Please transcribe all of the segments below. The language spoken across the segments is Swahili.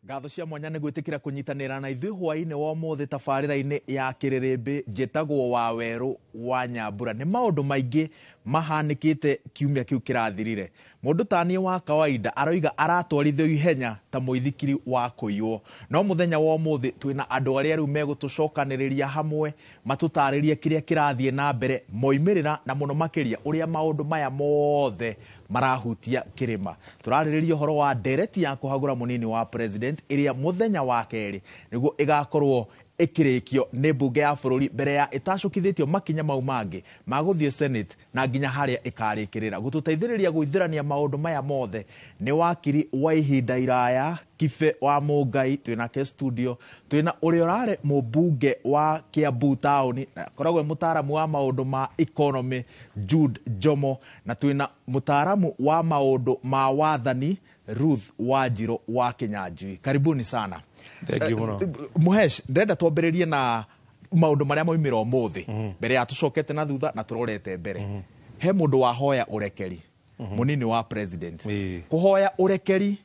Ngatho cia mwanya nĩ gwĩtĩkĩra kũnyitanĩra na ithuĩ hwaĩ-inĩ wa ũmũthĩ tabarĩra-inĩ ya Kĩrĩrĩmbĩ njĩtagwo Wawerũ wa Nyambura. Nĩ maũndũ maingĩ mahanĩkĩte kiumia kĩu kĩrathirire. Mũndũ ta niĩ wa kawaida aroiga aratwarithio ihenya ta mũithikiri wa kũiywo. No mũthenya wa ũmũthĩ twĩna andũ arĩa rĩu megũtũcokanĩrĩria hamwe matũtarĩrie kĩrĩa kĩrathiĩ na mbere, moimĩrĩra na mũno makĩria ũrĩa maũndũ maya mothe marahutia kĩrĩma. Tũrarĩrĩria ũhoro wa ndereti ya kũhagũra mũnini wa president ĩrĩa mũthenya wa kerĩ nĩguo ĩgakorwo ĩkĩrĩkio nĩ mbunge ya bũrũri mbere ya ĩtacũkithĩtio makinya mau mangĩ ma gũthiĩ Senate na nginya harĩa ĩkarĩkĩrĩra. Gũtũteithĩrĩria gwĩthĩrania maũndũ maya mothe nĩ wakiri wa ihinda iraya Kibe wa Mũngai, twĩnake studio, twĩna ũrĩa ũrarĩ mũmbunge wa Kiambu Town, koragwo mũtaaramu wa maũndũ ma economy Jude Jomo, na twĩna mũtaaramu wa maũndũ ma wathani Ruth Wanjirũ wa Kinyanjui. Karibuni sana. Thank you muno. Muhesh, ndenda twambĩrĩrie na maũndũ marĩa moimĩra ũmũthĩ mbere ya tũcokete na thutha na tũrorete mbere. He mũndũ wahoya ũrekeri mũnini wa president. Kũhoya ũrekeri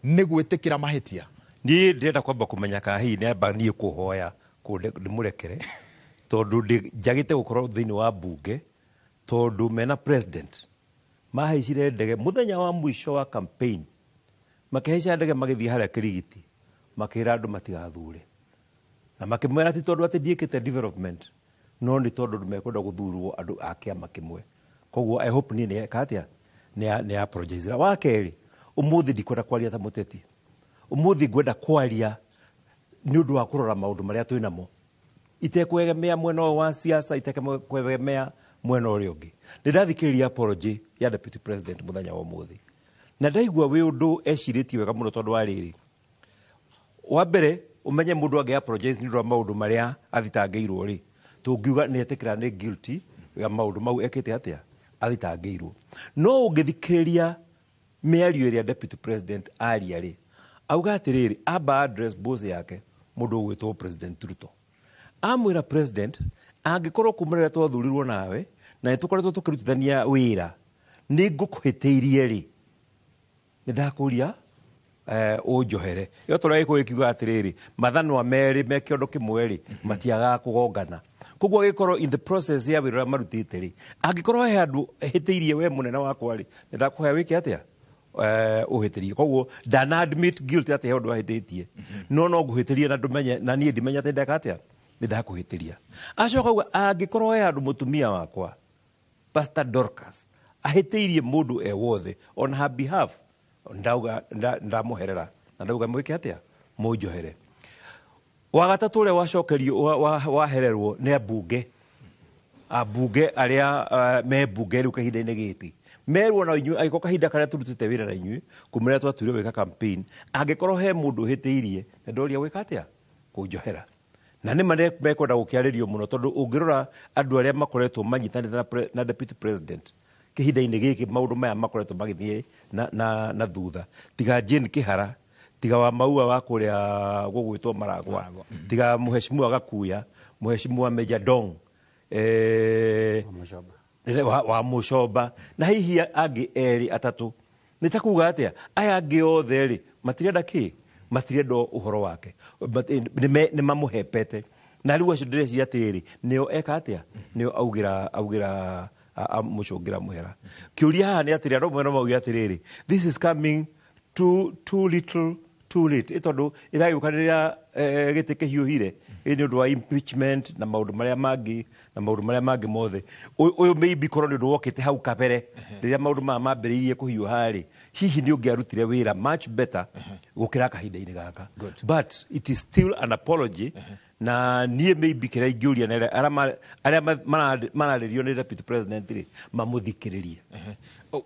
nĩ gwĩtĩkĩra mahĩtia. Niĩ ndĩrenda kwamba kũmenya kana hihi nĩamba niĩ kũhoya ndĩmũrekere tondũ njagĩte gũkorwo thĩinĩ wa mbunge tondũ mena president mahaicire ndege mũthenya wa mũico wa campaign, makĩhaica ndege magĩthiĩ harĩa Kĩrigiti makĩra andũ matigathure, na makĩmwĩra ti tondũ atĩ ndiĩkĩte development, no nĩ tondũ mekwenda gũthurwo andũ a kĩama kĩmwe. Koguo I hope niĩ nĩeka atĩa nĩ apologize. Wa kerĩ, ũmũthĩ ndikwenda kwaria ta mũteti, ũmũthĩ ngwenda kwaria nĩ ũndũ wa kũrora maũndũ marĩa twĩ namo, itekwegemea mwena wa siasa, itekwegemea mwena ũrĩa ũngĩ. Nĩndathikĩrĩria apology ya deputy president mũthenya wa ũmũthĩ, na ndaigua wĩ ũndũ ecirĩtie wega mũno tondũ wa rĩrĩ, wa mbere ũmenye mũndũ angĩ apologize nĩ ũndũ wa maũndũ marĩa athitangĩirwo rĩ, tũngiuga nĩ etĩkĩra nĩ guilty ya maũndũ mau ekĩte atĩa athitangĩirwo. No ũngĩthikĩrĩria mĩario ĩrĩa deputy president aria rĩ, auga atĩrĩrĩ, amba address boss yake mũndũ ũgwĩtwo president Ruto, amwĩra president angĩkorwo kumĩrĩra twathurirwo nawe na nĩtũkoretwo tũkĩrutithania wĩra nĩ ngũkũhĩtĩirie rĩ, nĩndakũria ũnjohere. Yo tũragĩkwo ĩkiuga atĩrĩrĩ, mathanwa merĩ me kĩondo kĩmwe rĩ matiagaga kũgongana. Koguo agĩkorwo in the process ya wĩra ũrĩa marutĩte rĩ, angĩkorwo he handũ hĩtĩirie we mũnene wakwa rĩ, nĩndakũhoya wĩke atĩa ũhĩtĩrie. Koguo ndana admit guilt atĩ he ũndũ ahĩtĩtie, no ngũhĩtĩrie na ndũmenye na niĩ ndimenya atĩ ndeka atĩa nĩndakũhĩtĩria. Acoka auga angĩkorwo he handũ mũtumia wakwa Pastor Dorcas ahĩtĩirie mũndũ wothe on her behalf, ndauga ndamũherera na ndauga mwĩke atĩa mũnjohere. Wa gatatũ ũrĩa wacokerio wahererwo nĩ ambunge arĩa me mbunge rĩu kahinda-inĩ gĩkĩ, merwo na inyuĩ agĩkorwo kahinda karĩa tũrutĩte wĩra na inyuĩ kumĩrĩa twatuire gwĩka campaign, angĩkorwo he mũndũ ũhĩtĩirie nĩndoria gwĩka atĩa kũnjohera. Na nĩ mekwenda gũkĩarĩrio mũno tondũ ũngĩrora andũ arĩa makoretwo manyitanĩte na deputy president kĩhinda-inĩ gĩkĩ, maũndũ maya makoretwo magĩthiĩ na thutha, tiga Jane Kĩhara, tiga wa Maua wa kũrĩa gũgwĩtwo Maragwa, tiga Mheshimiwa Gakuya, Mheshimiwa Major Dong wa Mũcomba, na hihi angĩ erĩ atatũ. Nĩtakuga atĩa aya angĩ othe rĩ matirenda kĩ, matirenda ũhoro wake, nĩ mamũhepete. Na rĩu acio ndĩreciria atĩrĩrĩ, nĩo eka atĩa, nĩo augĩra mũcũngĩra mũhera. Kĩũria haha nĩ atĩrĩ, andũ mwena mauge atĩrĩrĩ, this is coming too little too late, tondũ ĩragĩũka rĩrĩa gĩtĩ kĩhiũhire nĩ ũndũ wa impeachment na maũndũ marĩa mangĩ mothe. Ũyũ maybe korwo nĩ ũndũ wokĩte hau kabere rĩrĩa maũndũ maya mambĩrĩirie kũhiũha rĩ, hihi nĩ ũngĩarutire wĩra much better gũkĩra kahinda-inĩ gaka. But it is still an apology, na niĩ maybe kĩrĩa ingĩũria na arĩa mararĩrio nĩ deputy president rĩ, mamũthikĩrĩrie.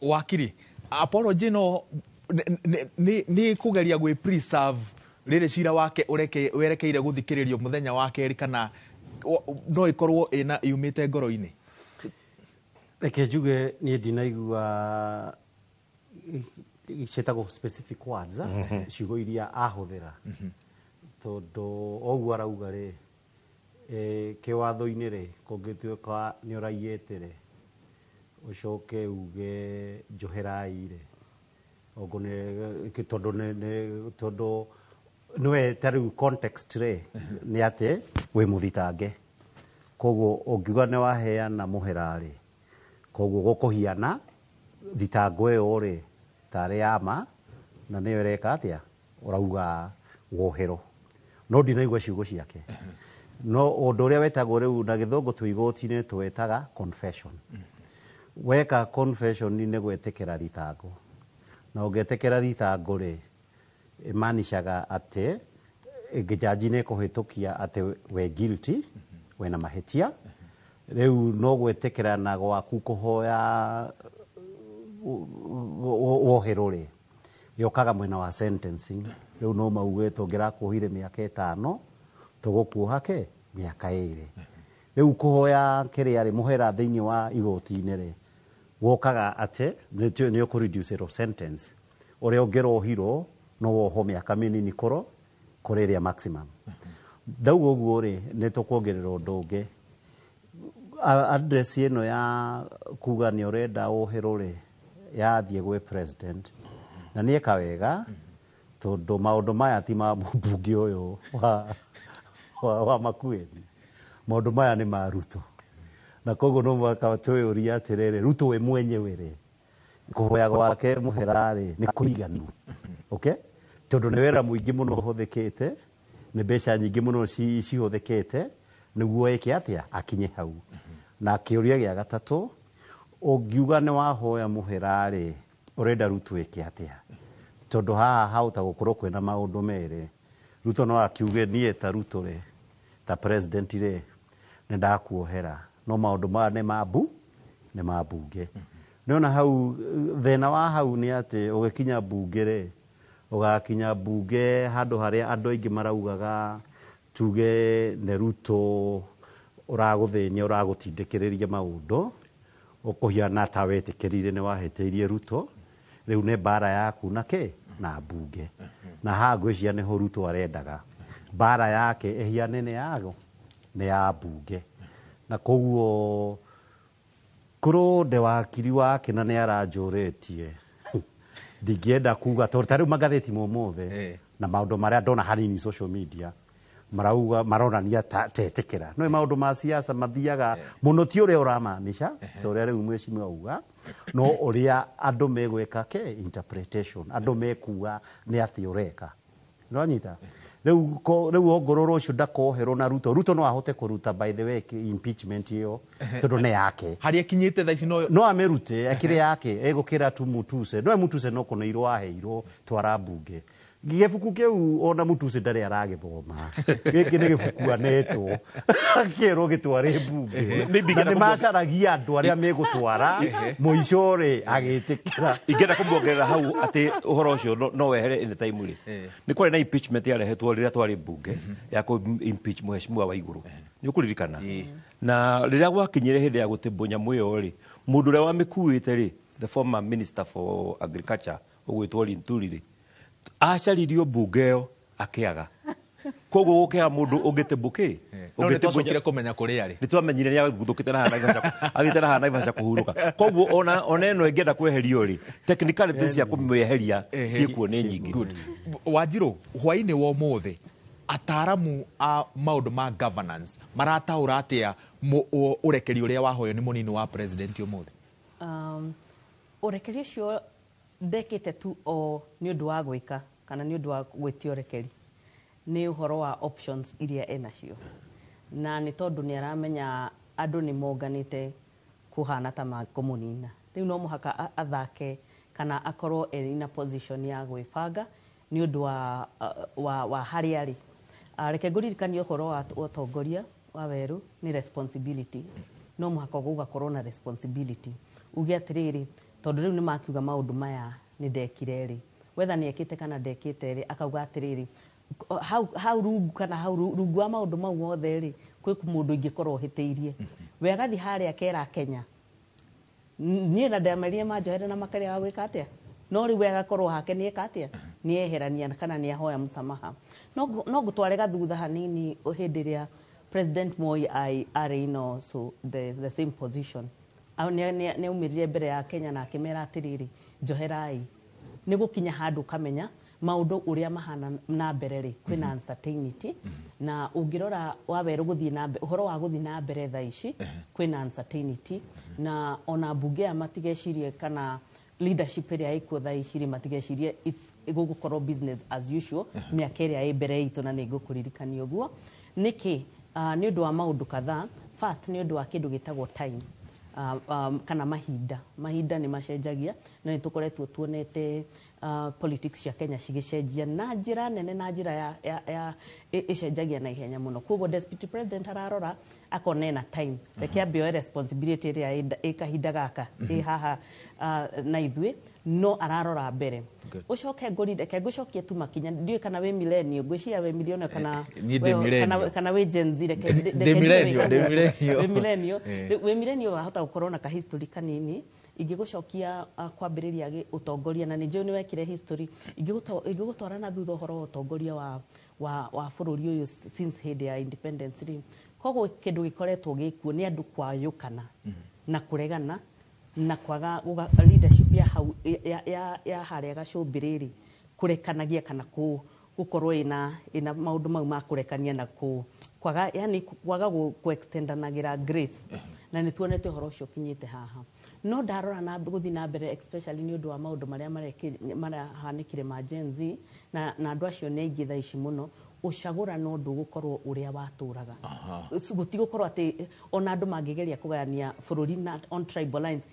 Wakiri, apology no nĩ kũgeria gwĩ preserve rĩrĩ cira wake werekeire gũthikĩrĩrio mũthenya wa kerĩ, kana no ĩkorwo ĩna yumĩte ngoro-inĩ? Reke njuge niĩ ndinaigua ciĩtagwo specific words ciugo iria ahũthĩra, tondũ oguo arauga rĩ, kĩwatho-inĩ rĩ kũngĩtuĩka nĩ ũraiyĩte rĩ, ũcoke uge njoherai rĩ, tondũ nwe tariu context re ni ate we muthitange koguo ungiuga ni waheana muherari koguo gukuhiana thitango iyo ri tari ama na niyo reka atia urauga wohero no ndinaigua ciugo ciake no undu uria wetagwo riu na githongo twi igoti-ini twetaga confession weka confession ni gwetekera thitango na ungetekera thitango ri imanishaga ate gijaji ne kuhitukia ate we guilty we na mahetia riu no gwetekera na gwaku kuhoya wohero ri yokaga mwena wa sentencing riu no mauge tongera kuhire miaka 5 tugukuoha ke miaka 2 riu kuhoya kiri ari muhera thiini wa igoti-ini ri wokaga ate ni ku reduce the sentence uria ungerohiro no woho miaka minini koro kuriria maximum ndauga uguo ri ni tukuongerera undu ungi address ino ya kuga ni urenda wohero ri yathie gwe president na nie kawega tondu maundu maya ti ma mbunge uyu wa Makueni maundu maya ni ma Ruto na koguo no mwaka tuyuria atiriri Ruto we mwenyewe ri kuhoya gwake muherari ni kuiganu okay tondu ni wera muingi muno huthikite ni mbeca nyingi muno cihuthikite niguo eke atia akinye hau na kiuria gia gatatu ungiuga ni wahoya muherari urenda Ruto eke atia tondu haha hauta gukorwo kwina maundu meri Ruto no akiuge nie ta Ruto ri ta president ri ni ndakuohera no maundu ma ne mabu ne mabunge niona hau thina wa hau ni ati ugikinya bunge ri ugakinya bunge handu haria andu aingi maraugaga tuge ne Ruto uraguthinia uragutindikiriria maundu ukuhiana ta wetikirire ni wahetiirie Ruto riu ne bara yaku na ke na bunge na hagwiciria ni ho Ruto arendaga bara yake ehiane ne yago ne ya bunge na koguo kuro de wakiri wake na ne aranjuretie ndigienda kuga tori riu magatheti momothe na maundu maria ndona hanini social media marauga maronania tetekera no maundu ma siasa mathiaga muno ti uria uramanisha to uria riu mweshimi auga no uria andu megweka ke interpretation andu mekuga ni ati ureka no nyita riu ongororo ucio ndakoherwo na Ruto no ahote kuruta by the way impeachment iyo tondu ne yake haria kinyite thaici no amerute akire yake egukira tu Mutuse no Mutuse no kuneirwo aheirwo twara bunge gigebuku kiu ona Mutuse ndari aragithoma giki ni gibuku anetwo kero gitware bunge na ni macaragia andu aria megutwara muicore agitikira ingenda kumuongerera hau ati uhoro ucio no wehere in the time ri ni kwari na impeachment yarehetwo riria twari bunge ya ku impeach mheshimiwa wa iguru ni ukuririkana na riria gwakinyire hindi ya gutibwo nyamu iyo ri mundu uria wamikuite ri the former minister for agriculture ugwitwo Linturi ri acaririo bunge yo akiaga koguo gukea mundu ungitibbuki ungitibukire kumenya kuri ari nitwamenyire ni aguthukite na Naivasha athite na Naivasha kuhuruka koguo ona eno engenda kweherio ri technicalities cia kumweheria ciikuo ni nyingi Wanjiru hwaini wo mothe ataramu a maundu ma governance marataura atia urekeri uria wahoyo ni munini wa president umothe urekeri ucio ndekite tu o ni undu wa gwika kana ni undu wa gwitio rekeri ni uhoro wa options iria enacio na ni tondu ni aramenya andu ni monganite kuhana ta makomunina riu no muhaka athake kana akorwo ina position ya gwibanga ni undu wa hariari reke nguririkanie uhoro wa utongoria wa weru ni responsibility no muhaka gugakorwo na responsibility uge atiriri tondu riu ni makiuga maundu maya ni ndekire ri wetha ni ekite kana ndekite ri akauga atiriri how rungu kana how rungu wa maundu mau mothe ri kwi mundu ingikorwo hiteirie we agathi haria kera Kenya nie na ndamerie manjohere na makaria wa gwika atia no riu agakorwo hake ni ekatia ni eherania kana ni ahoya musamaha no gutware gathutha hanini hindiria President Moi arino so the same position ne umirire mbere ya Kenya na akimera atiriri njoherai ni gukinya handu kamenya maundu uria mahana na mbere ri kwina uncertainty na ungirora Waweru guthii na mbere uhoro wa guthii na mbere tha ici kwina uncertainty na ona bunge matigecirie kana leadership area ikuo tha ici ri matigecirie it's gugukorwo business as usual miaka area ĩ mbere itu na nigukuririkania uguo niki ni undu wa maundu kadhaa. First ni undu wa kindu gitagwo time kana mahinda ni macenjagia na ni tukoretwo tuonete politics ya Kenya cigicenjia na njira nene na njira ya icenjagia na ihenya muno. Koguo deputy president ararora akone na time reke ambio responsibility ria ikahinda gaka haha na ithui no ararora mbere ucoke ngoride ke gucokie tu makinya ndiwe kana we millennial ngwiciria we milioni kana we Gen Z reke we millennial wahota gukorwo na ka history kanini ingigucokia kwambiriria utongoria na ni ni wekire history ingigutwarana thutha uhoro utongoria wa bururi uyu since hinde ya independence ri koguo kindu gikoretwo gikuo ni andu kwayukana na kuregana na kwaga leadership ya haria gacumbiriri kurekanagia kana gukorwo ina maundu mau ma kurekania na kwaga yani kwaga ku extendanagira grace na ni tuonete horo ucio kinyite haha no ndarora na guthi na mbere especially ni undu wa maundu maria marahanikire ma Gen Z na andu acio ne ingitha ici muno ucagura no ndu gukorwo uria waturaga gutigukorwo ati ona andu mangigeria kugayania bururi na on tribal lines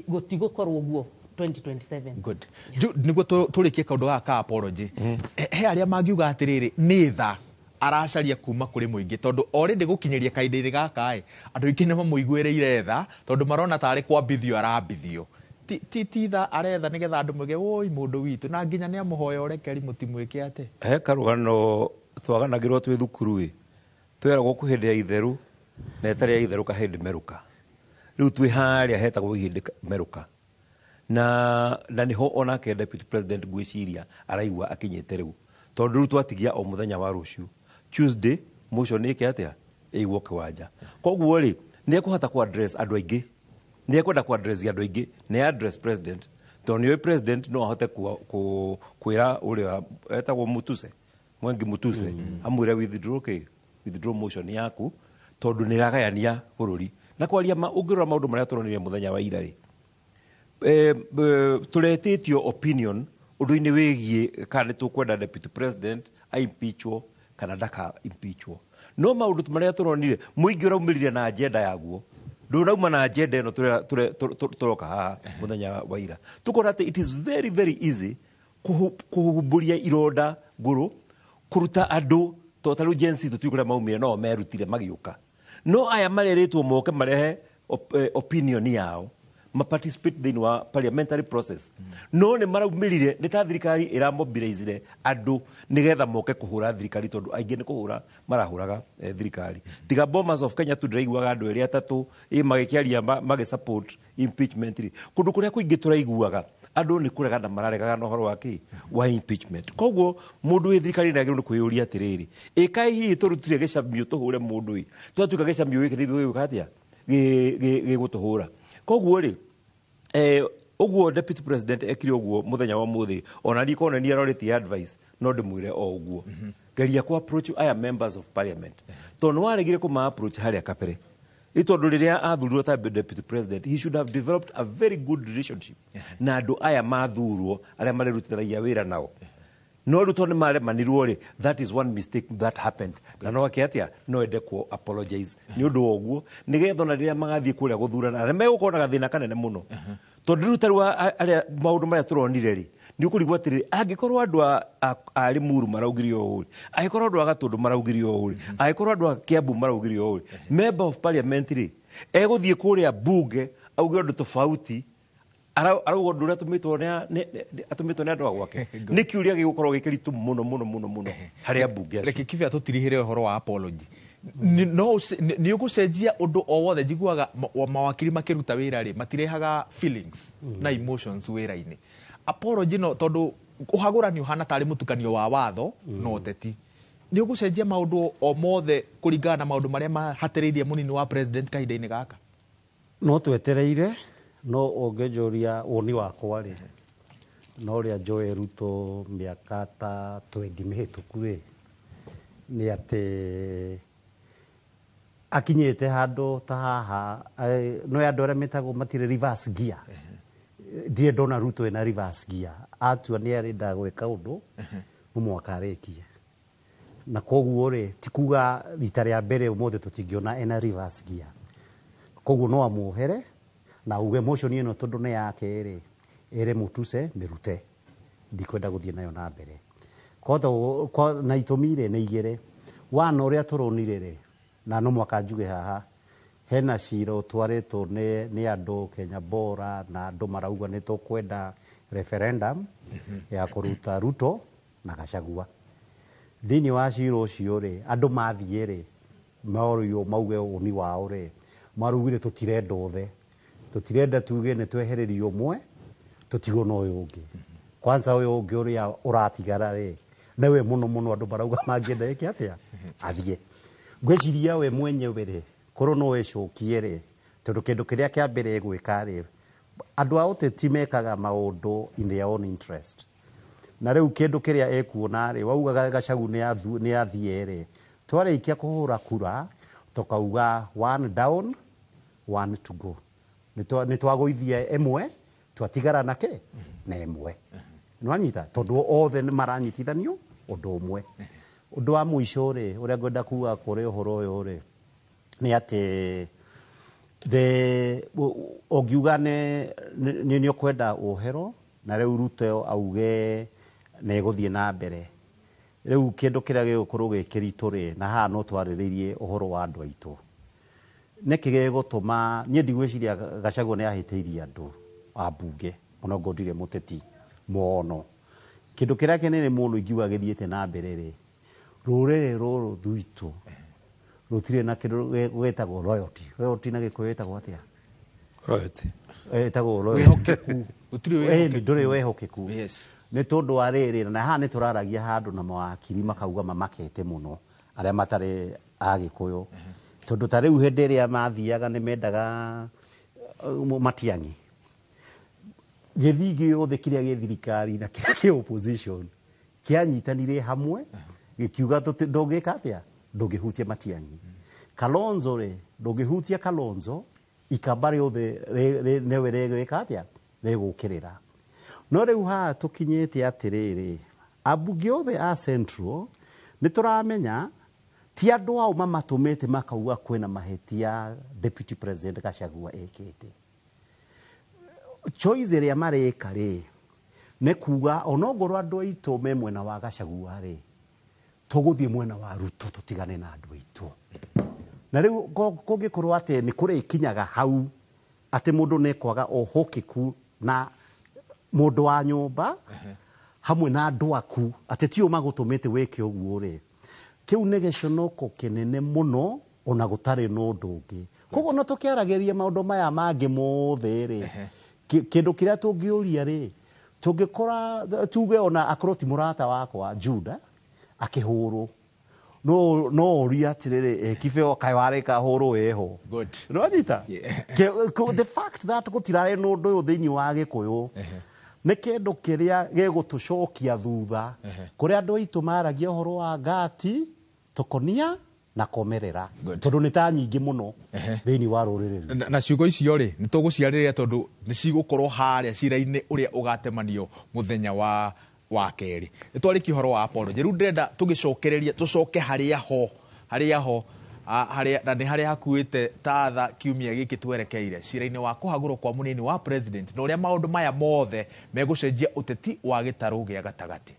gutigukorwo guo 2027. Good. Niguo turikie kaundu gaka apology. He aria mangiuga atiriri ni tha aracaria kuma kuri muingi tondu already gukinyeria kainda gaka andu aingi ni mamuiguireire tha tondu marona tari kwambithio arambithio ti tha aretha nigetha andu muge woi mundu witu na nginya ni amuhoya urekeri mutimwike ate he karugano twaganagirwo twi thukuru tweragwo ku hindi ya itheru na etari ya itheru ka hindi meruka riu twi haria hetagwo hindi meruka na niho ona ke deputy president gwiciria araigua akinyete riu tondu riu twatigia o muthenya wa ruciu Tuesday motion ni ke atia igwo kiwanja koguo ri ni ekuhota ku address andu aingi ni ekwenda ku address andu aingi ni address president tondu ni president no ahote kwira uria etagwo Mutuse Mwengi Mutuse amwire withdraw motion yaku tondu ni ragayania bururi na kwaria ungirora maundu maria turonire muthenya wa ira ri turetitio opinion undu-ini wigie kana tukwenda deputy president impeachwo kana ndaka impeachwo no maundu maria turonire muingi uraumirire na agenda yaguo ndurauma na agenda ino turoka haha muthenya wa ira tukora ati it is very very easy kuhumburia ironda nguru kuruta andu totalu jensi tutikure maumire no merutire magiuka no aya mareretwo moke marehe opinion yao ma participate thini wa parliamentary process no ne maraumirire ni ta thirikari iramobilize andu nigetha moke kuhura thirikari tondu aingi ni kuhura marahuraga thirikari tiga Bomas of Kenya tu ndiraiguaga andu eri atatu magikiaria magi support impeachment ri kundu kuria kuingi turaiguaga andu ni kuregana mararegaga no horo waki wa impeachment koguo mundu wi thirikari ndagirwo ni kwiyuria atiriri ikai hi turutire gicambio tuhure mundu wi twatuka gicambio wiki rithu wi katia gigutuhura koguo ri uguo deputy president ekire uguo muthenya wa muthi ona ndiko ona ni aroreti advice no ndimwire o uguo geria ku approach aya members of parliament tondu waregire kuma approach haria kapere itondu riria athurirwo ta deputy president he should have developed a very good relationship na andu aya mathurwo aria marerutithanagia wira nao no ruto ni maremanirwo ri that is one mistake that happened na no akiatia no ende ku apologize ni undu oguo nigetha na riria magathie kuria guthurana aria megukona gathina kanene muno tondu rutaru aria maundu maria turonire ri ni ukurigwa atiri angikorwo andu ari muru maraugirio uri agikorwo andu agatundu maraugirio uri agikorwo andu a Kiambu maraugirio uri member of parliament ri eguthie kuria bunge auge andu tofauti araugo nduria tumitwo ni andu agwake ni kiuria gigukorwo gikiritu muno haria bunge reke kivya tutirihire horo wa apology ni ugucenjia undu o wothe njiguaga mawakiri makiruta wira ri matirehaga feelings na emotions wira-ini apology no tondu uhagurani uhana tari mutukanio wa watho no teti ni ugucenjia maundu o mothe kuringana na maundu maria mahatiriirie munini wa president kahinda-ini gaka no twetereire no ongejoria woni wakwa ri no ria Joe Ruto miaka ta 20 mihituku ni ati akinyete handu ta haha no andu aria metagwo matire reverse gear ndire ndona Ruto ena reverse gear atua ni arenda gwika undu no mwaka arekie na koguo ri ti kuga rita ria mbere umothe tutingiona ena reverse gear koguo no amuhere na uge motion ino tondu ne yake ri ere mutuse mirute ndikwenda guthie nayo na mbere koto na itumire ne igere wana uria turonire ri na no mwaka njuge haha hena ciro twaretwo ni andu Kenya Bora na andu marauga ni tukwenda referendum ya kuruta Ruto na Gachagua thini wa ciro ucio ri andu mathie ri maorio mauge uni wao ri marugire tutirenda othe tutirenda tuge ni tweheririo umwe tutigo no uyu ungi kwanza uyu ungi uria uratigara ri nawe muno andu barauga mangienda iki atia athie gweciria we mwenyewe ri koro no ecokie ri tondu kindu kiria kia mbere gwika ri andu a uteti mekaga maundu in their own interest na riu kindu kiria ekuona ri wauga Gachagu ni athie ri twarikia kuhura kura tukauga one down one to go ni twagoithia emwe twatigara nake na emwe nwanyita tondu othe ni maranyitithanio undu umwe undu wa muico ri uria ngwenda kuga kuri uhoro uyu ri ni ati ogiuga ni okwenda uhero na riu Ruto auge ne guthie na mbere riu kindu kiria gigukorwo gikiritu ri na haha no twariririe uhoro wa andu aitu nekige gutuma nie ndigwiciria Gachagua ni ahiteirie andu a bunge ona ngondire muteti mono kindu kiria kinene muno ingiuga githiete na mbere ri rurere ruru duitu rutire na kindu gwetagwo loyalty na gikuyu etagwo atia royalty etagwo wehokeku utire nduri wehokeku yes ni tondu ariri na ha ni turaragia handu na mawakiri makauga mamakete muno aria matare agikuyu tondu ta riu hindi iria mathiaga ni mendaga Matiang'i githigi yothe kiria githirikari na kiria ki opposition kianyitanire hamwe gikiuga ndungika atia ndungihutia Matiang'i Kalonzo ri ndungihutia Kalonzo ikambari yothe newe regwika atia regukirira no riu ha tukinyete atiriri abunge yothe a Central ni turamenya ti andu ao mamatumite makauga kwina mahetia Deputy President Gachagua ekete choice ria mareka ri ne kuga onogoro andu aitu me mwena wa Gachagua ri tuguthie mwena wa Ruto tutigane na andu aitu na riu kungikorwo ati ni kuri ikinyaga hau ati mundu ne kwaga ohokiku na mundu wa nyumba hamwe na andu aku ati ti o magutumite weke uguo ri kiu ne giconoko kinene muno ona gutari no ndungi koguo no tukiarageria maundu maya mangi mothe ri kindu kiria tungiuria ri tungikora tuge ona akroti murata wakwa Juda akihuru no uria atiriri kibeo kai wareka huru eho good no nyita the fact that gutirare no ndu thini wa gikuyu ne kindu kiria gegutucokia thutha kuria andu aitu maragia horo wa ngati tukonia na komerera tondu ni ta nyingi muno thini wa ruriri na ciugo icio ri ni tuguciarĩrĩria tondu ni cigukorwo haria cira-ini uria ugatemanio muthenya wa keri ni twariki horo wa apology riu ndenda tugicokereria tucoke haria ho na ni haria hakuite tatha kiumia giki twerekeire cira-ini wa kuhagurwo kwa munini wa president na uria maundu maya mothe megucenjia uteti wa gitaru gia gatagati.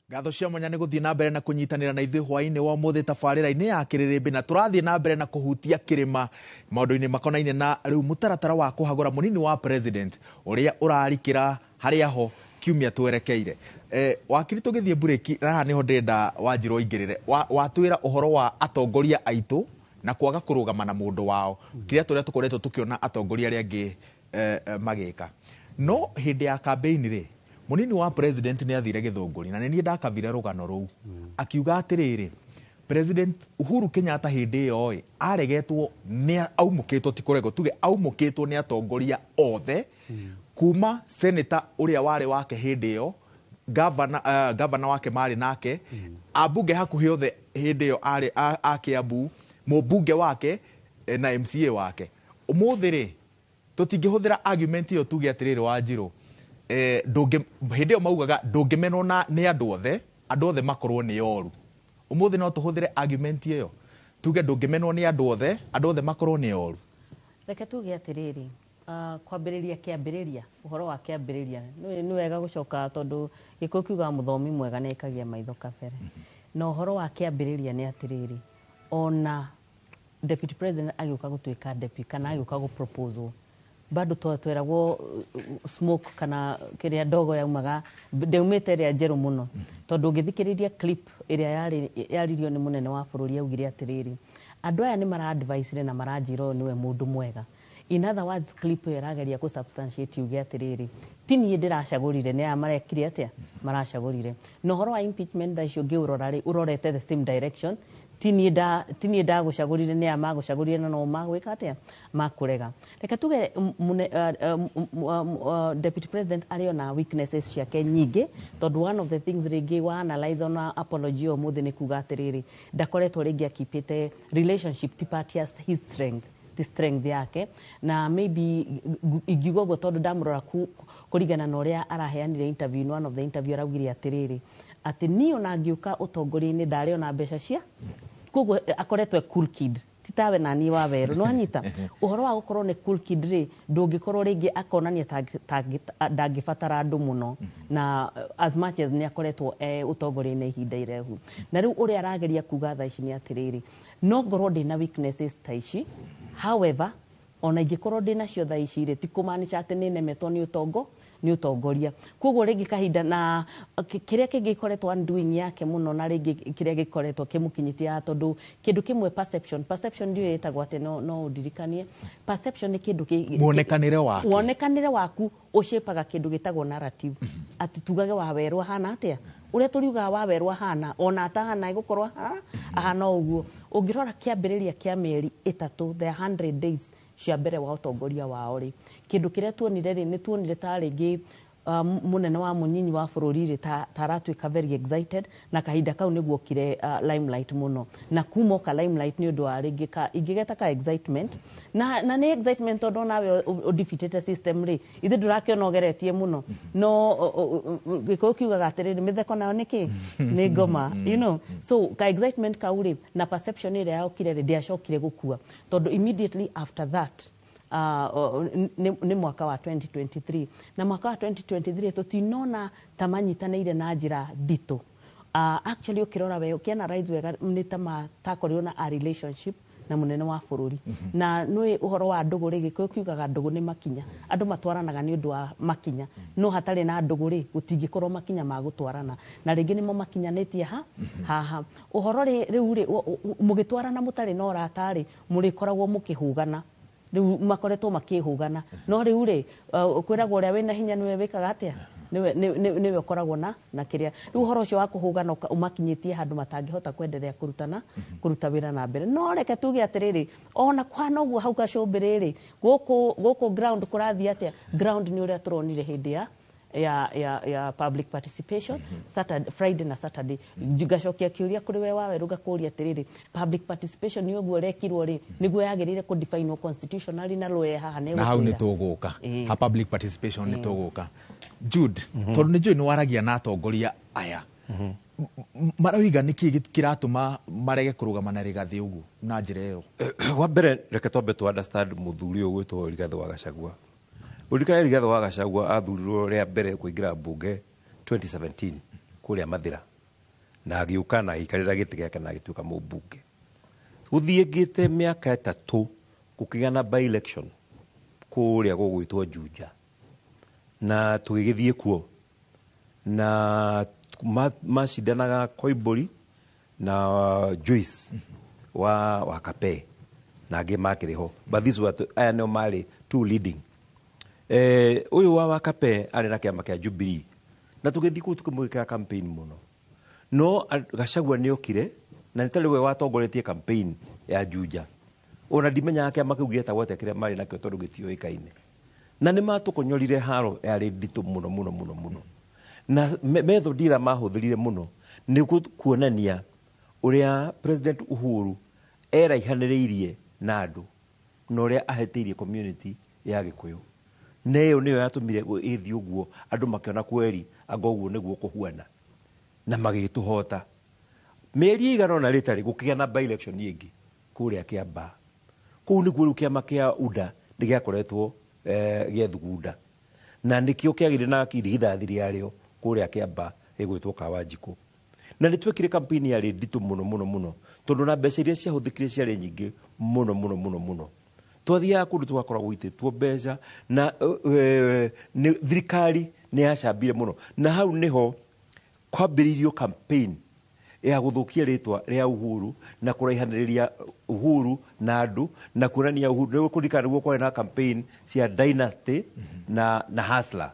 Gatho cia mwanya ni guthii na mbere na kunyitanira na ithui hwaini wa muthi tabarira-ini ya Kiririmbi na turathii na mbere na kuhutia kirima maundu-ini makonaine na riu mutaratara wa kuhagura munini wa president uria urarikira haria ho kiumia twerekeire wakiri tugithie bureki raha niho ndenda Wanjiru ingirire watwira uhoro wa atongoria aitu na kwaga kurugama na mundu wao kiria turia tukoretwo tukiona atongoria aria angi magika. No hindi ya campaign ri munini wa president ni athire Githunguri na ni ndakavire rugano ruu akiuga atiriri President Uhuru Kenyatta hindi yo aregetwo ni aumukitwo tikurego tuge aumukitwo ni atongoria othe kuma senator uria wari wake hindi yo governor wake mari nake abunge hakuhi othe hindi yo ari Kiambu mubunge wake na MCA wake umuthiri tutingihuthira argument yo tuge atiriri Wanjiru hindi yo maugaga ndungimenwo na ni andu othe makorwo ni oru umuthi no tuhuthire argument iyo tuge ndungimenwo ni andu othe makorwo ni oru. Reke tuge atiriri kwambiriria kiambiriria uhoro wa kiambiriria ni wega gucoka tondu gikuo kiuga muthomi mwega ni ikagia maitho kabere no uhoro wa kiambiriria ni atiriri ona deputy president agiuka gutuika deputy kana agiuka gu proposal bado tweragwo smoke kana kiria ndogo yaumaga ndeumite ria njeru muno tondu ngithikiriria clip iria yaririo ni munene wa bururi augire atiriri andu aya ni mara advise na maranjiro niwe mundu mwega. In other words, clip irageria ku substantiate uge atiriri tini ndiracagurire ni amarekire atia maracagurire no horo wa impeachment da icio ngiurorari urorete the same direction tini nda gucagurire ni amagucagurire no magwika atia makurega. Reka tuge deputy president ario na weaknesses ciake nyingi tondu one of the things ringi wa analyze on apology o muthi ni kuga atiriri ndakoretwo ringi akipite relationship tipati as his strength yake na maybe igigogo tondu ndamurora kurigana na uria araheanire interview in one of the interview araugire atiriri ati ni ona ngiuka utongori-ini ndari ona mbeca cia koguo akoretwe cool kid titawe nani wa weru no anyita uhoro wa gukorwo ni cool kid ri ndungikorwo ringi akonania ndangibatara andu muno na as much as ni akoretwo utongori-ini ihinda irehu na riu uria arageria kuga tha ici ni atiriri no ngorwo ndina weaknesses ta ici. However, ona ingikorwo ndina cio tha ici ri tikumaanisha ati ni nemetwo ni utongoria koguo ringi kahinda na kiria kingikoretwo undoing yake muno na ringi kiria gikoretwo kimukinyitia tondu kindu kimwe perception ndio yetagwo ati no udirikanie perception ni kindu wonekanire waku ushepaga kindu gitagwo narrative ati tugage wa werwa hana atia uria turiuga wa werwa hana ona atahana igukorwa ahana uguo ungirora kiambiriria kia mieri 3 the 100 days cia mbere wa utongoria wao ri kindu kiria tuonire ri ni tuonire ta ringi munene wa munyinyi wa bururi ri taratuika very excited na kahinda kau niguo kire limelight muno na kumoka limelight ni undu wa ringi ingigeta ka excitement na ni excitement tondu nawe defeated system ri ithe ndurakiona ogeretie muno no giko kiugaga atiriri mitheko nayo niki ni ngoma you know so ka excitement kauri na perception ile yao kire ri ndiacokire gukua tondu immediately after that ni mwaka wa 2023 na mwaka wa 2023 tutinona tamanyitanire na njira ndito actually ukirora we ukiana rise wega ni takorirwo na a relationship na munene wa bururi na nui uhoro wa nduguri giko kiugaga ndugu ni makinya andu matwaranaga ni undu wa makinya no hatari na nduguri gutingikorwo makinya ma gutwarana na ringi nimo makinyanitie haha uhoro riu ri mugitwarana mutari no ratari muri koragwo mukihugana riu makoretwo makihugana no riu ri kwiragwo uria wina hinya niwe wikaga atia niwe ukoragwo na kiria riu horo ucio wa kuhugana umakinyitie handu matangihota kwendelea kuruta wira na mbere no reke tuge atiriri ona kwana uguo hau gacumbiriri guku ground kurathia atia ground ni uria turonire hindi ya public participation Saturday Friday na Saturday gacokia kiuria kuri we wawe ruga kuria atiriri public participation ni uguo rekirwo ri niguo yagirire ku define constitutionally na loe haha ne hau ni tuguka ha public participation ni tuguka Jude tondu ni ni waragia na atongoria aya maroiga niki kiratuma marege kurugama na Rigathi ugu na njira iyo wa mbere reke twambe tu understand muthuri uyu gwitwo Rigathi wa Gachagua urikana Rigathi wa Gachagua athurirwo ria mbere kuingira bunge 2017 kuria Mathira na agiuka na ikarira giti giake na agituika mubunge uthiengite miaka 3 kukigana by election kuria gugwitwo Juja na tugigithie kuo na mashindanaga Koimburi na Joyce wa Kape na angĩ makĩrĩ ho, but these were aya nĩo marĩ two leading. Ũyũ wa Kape arĩ na kĩama kĩa Jubilee na tũgĩthiĩ kũu tũkĩmwĩkĩra campaign mũno, no Gachagua nĩokire na nĩ tarĩ we watongoretie campaign ya Juja. Ona ndimenyaga kĩama kĩu gĩetagwo atĩa kĩrĩa marĩ nakĩo tondũ gĩtiũĩkaine, na nĩ matũkonyorire haro yarĩ nditũ mũno mũno mũno mũno, na method ĩrĩa mahũthĩrire mũno nĩ kuonania ũrĩa President Uhuru eraihanĩrĩirie na andũ na ũrĩa ahetĩirie community ya Gĩkũyũ, na ĩyo nĩyo yatũmire ĩthiĩ ũguo, andũ makĩona kweri anga ũguo nĩguo kũhuana na magĩtũhota. Mĩeri ĩigana ũna rĩtarĩ gũkĩgĩa na by election ĩngĩ kũrĩa Kĩambaa. Kũu nĩkuo rĩu kĩama kĩa UDA nĩgĩakoretwo gĩethugunda, na nĩkĩo kĩagĩrĩ na irigithathi rĩarĩo kũrĩa Kĩambaa gĩgwĩtwo Kawanjikũ, na nĩtwekire campaign yarĩ nditũ mũno mũno mũno tondũ na mbeca iria ciahũthĩkire ciarĩ nyingĩ mũno mũno mũno mũno. Twathiaga kũndũ twakoragwo gũitĩtwo mbeca na thirikari nĩ yacambire mũno, na hau nĩho kwambĩrĩirio campaign ya gũthũkia rĩtwa rĩa Uhuru na kũraihanĩrĩria Uhuru na andũ na kuonania Uhuru nĩguo kũrikana nĩguo kwarĩ na campaign cia dynasty na hustler.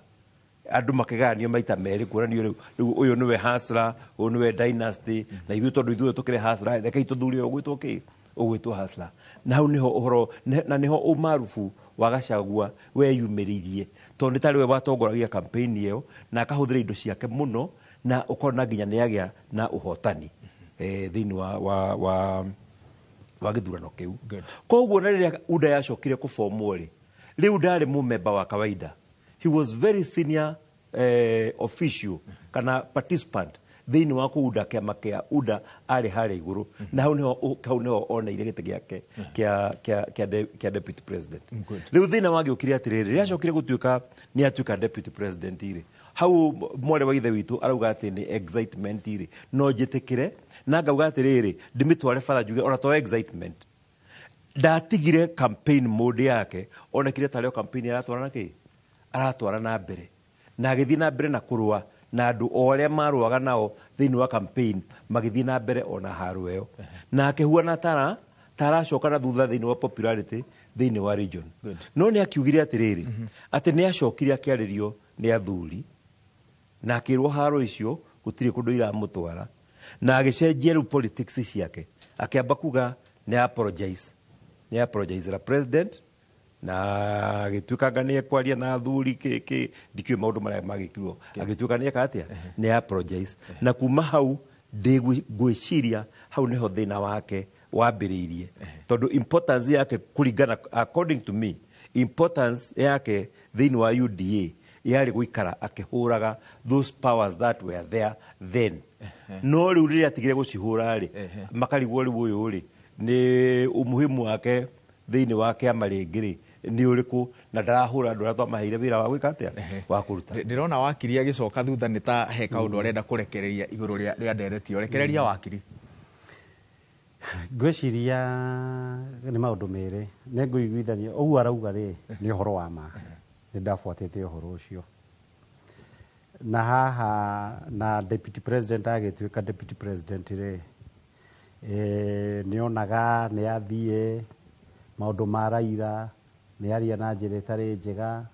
Andũ makĩgayanio maita merĩ kuonania rĩu ũyũ nĩwe hustler, ũyũ nĩwe dynasty, na ithuĩ tondũ ithuĩ tũkĩrĩ hustler reke itũthure ũgwĩtwo kĩ, ũgwĩtwo hustler. Na hau nĩho ũhoro na nĩho ũmaarufu wa Gachagua weyumĩrĩirie tondũ nĩ tarĩ we watongoragia campaign ĩyo na akahũthĩra indo ciake mũno na ũkona nginya nĩagĩa na ũhotani thĩinĩ wa gĩthurano kĩu. Koguo na rĩrĩa UDA yacokire kũbomwo rĩ, rĩu ndarĩ mũmemba wa kawaida, he was very senior official kana participant thĩinĩ wa kũunda kĩama kĩa UDA, arĩ harĩa igũrũ, na hau nĩho oneire gĩtĩ gĩake kĩa deputy president. Rĩu thĩna wagĩũkire atĩrĩrĩ, rĩrĩa acokire gũtuĩka nĩ atuĩka deputy president rĩ, hau mwarĩ wa ithe witũ arauga atĩ nĩ excitement rĩ, no njĩtĩkĩre na ngauga atĩrĩrĩ ndĩmĩtware batha njuge ona to excitement, ndatigire campaign mode yake, onekire tarĩo campaign aratwara na mbere na agĩthiĩ na mbere na kũrũa na andũ o arĩa marũaga nao thĩinĩ wa campaign magĩthiĩ na mbere ona haro ĩyo, na akĩhuana taracoka na thutha thĩinĩ wa popularity thĩinĩ wa region. No nĩ akiugire atĩrĩrĩ atĩ nĩ acokire akĩarĩrio nĩ athuri na akĩrwo haro icio gũtirĩ kũndũ iramũtwara, na agĩcenjia rĩu politics ciake, akĩamba kuga nĩ apologize la president na agĩtuĩkanga nĩ ekwaria na athuri ndikiũĩ maũndũ marĩa magĩkirwo, agĩtuĩka nĩ eka atĩa nĩ apologize, na kuma hau ngwĩciria hau nĩho thĩna wake wambĩrĩirie, tondũ importance yake kũringana according to me, importance yake thĩinĩ wa UDA yarĩ gũikara akĩhũraga those powers that were there then. No rĩu rĩrĩa atigire gũcihũra rĩ, makarigwo rĩu ũyũ rĩ nĩ umuhimu wake thĩinĩ wa kĩama rĩngĩ rĩ nĩ ũrĩkũ, na ndarahũra andũ arĩa twamaheire wĩra wa gwĩka atĩa wa kũruta. Ndĩrona wakiri agĩcoka thutha nĩ ta he kaũndũ arenda kũrekereria igũrũ rĩa nderetio, rekereria wakiri. Ngwĩciria nĩ maũndũ merĩ nĩ ngũiguithania ũguo arauga rĩ nĩ ũhoro wa ma, nĩ ndabuatĩte ũhoro ũcio, na haha na deputy president agĩtuĩka deputy president rĩ nĩ onaga nĩ athiĩ maũndũ ma Raila nĩ aria na njĩra ĩtarĩ njega,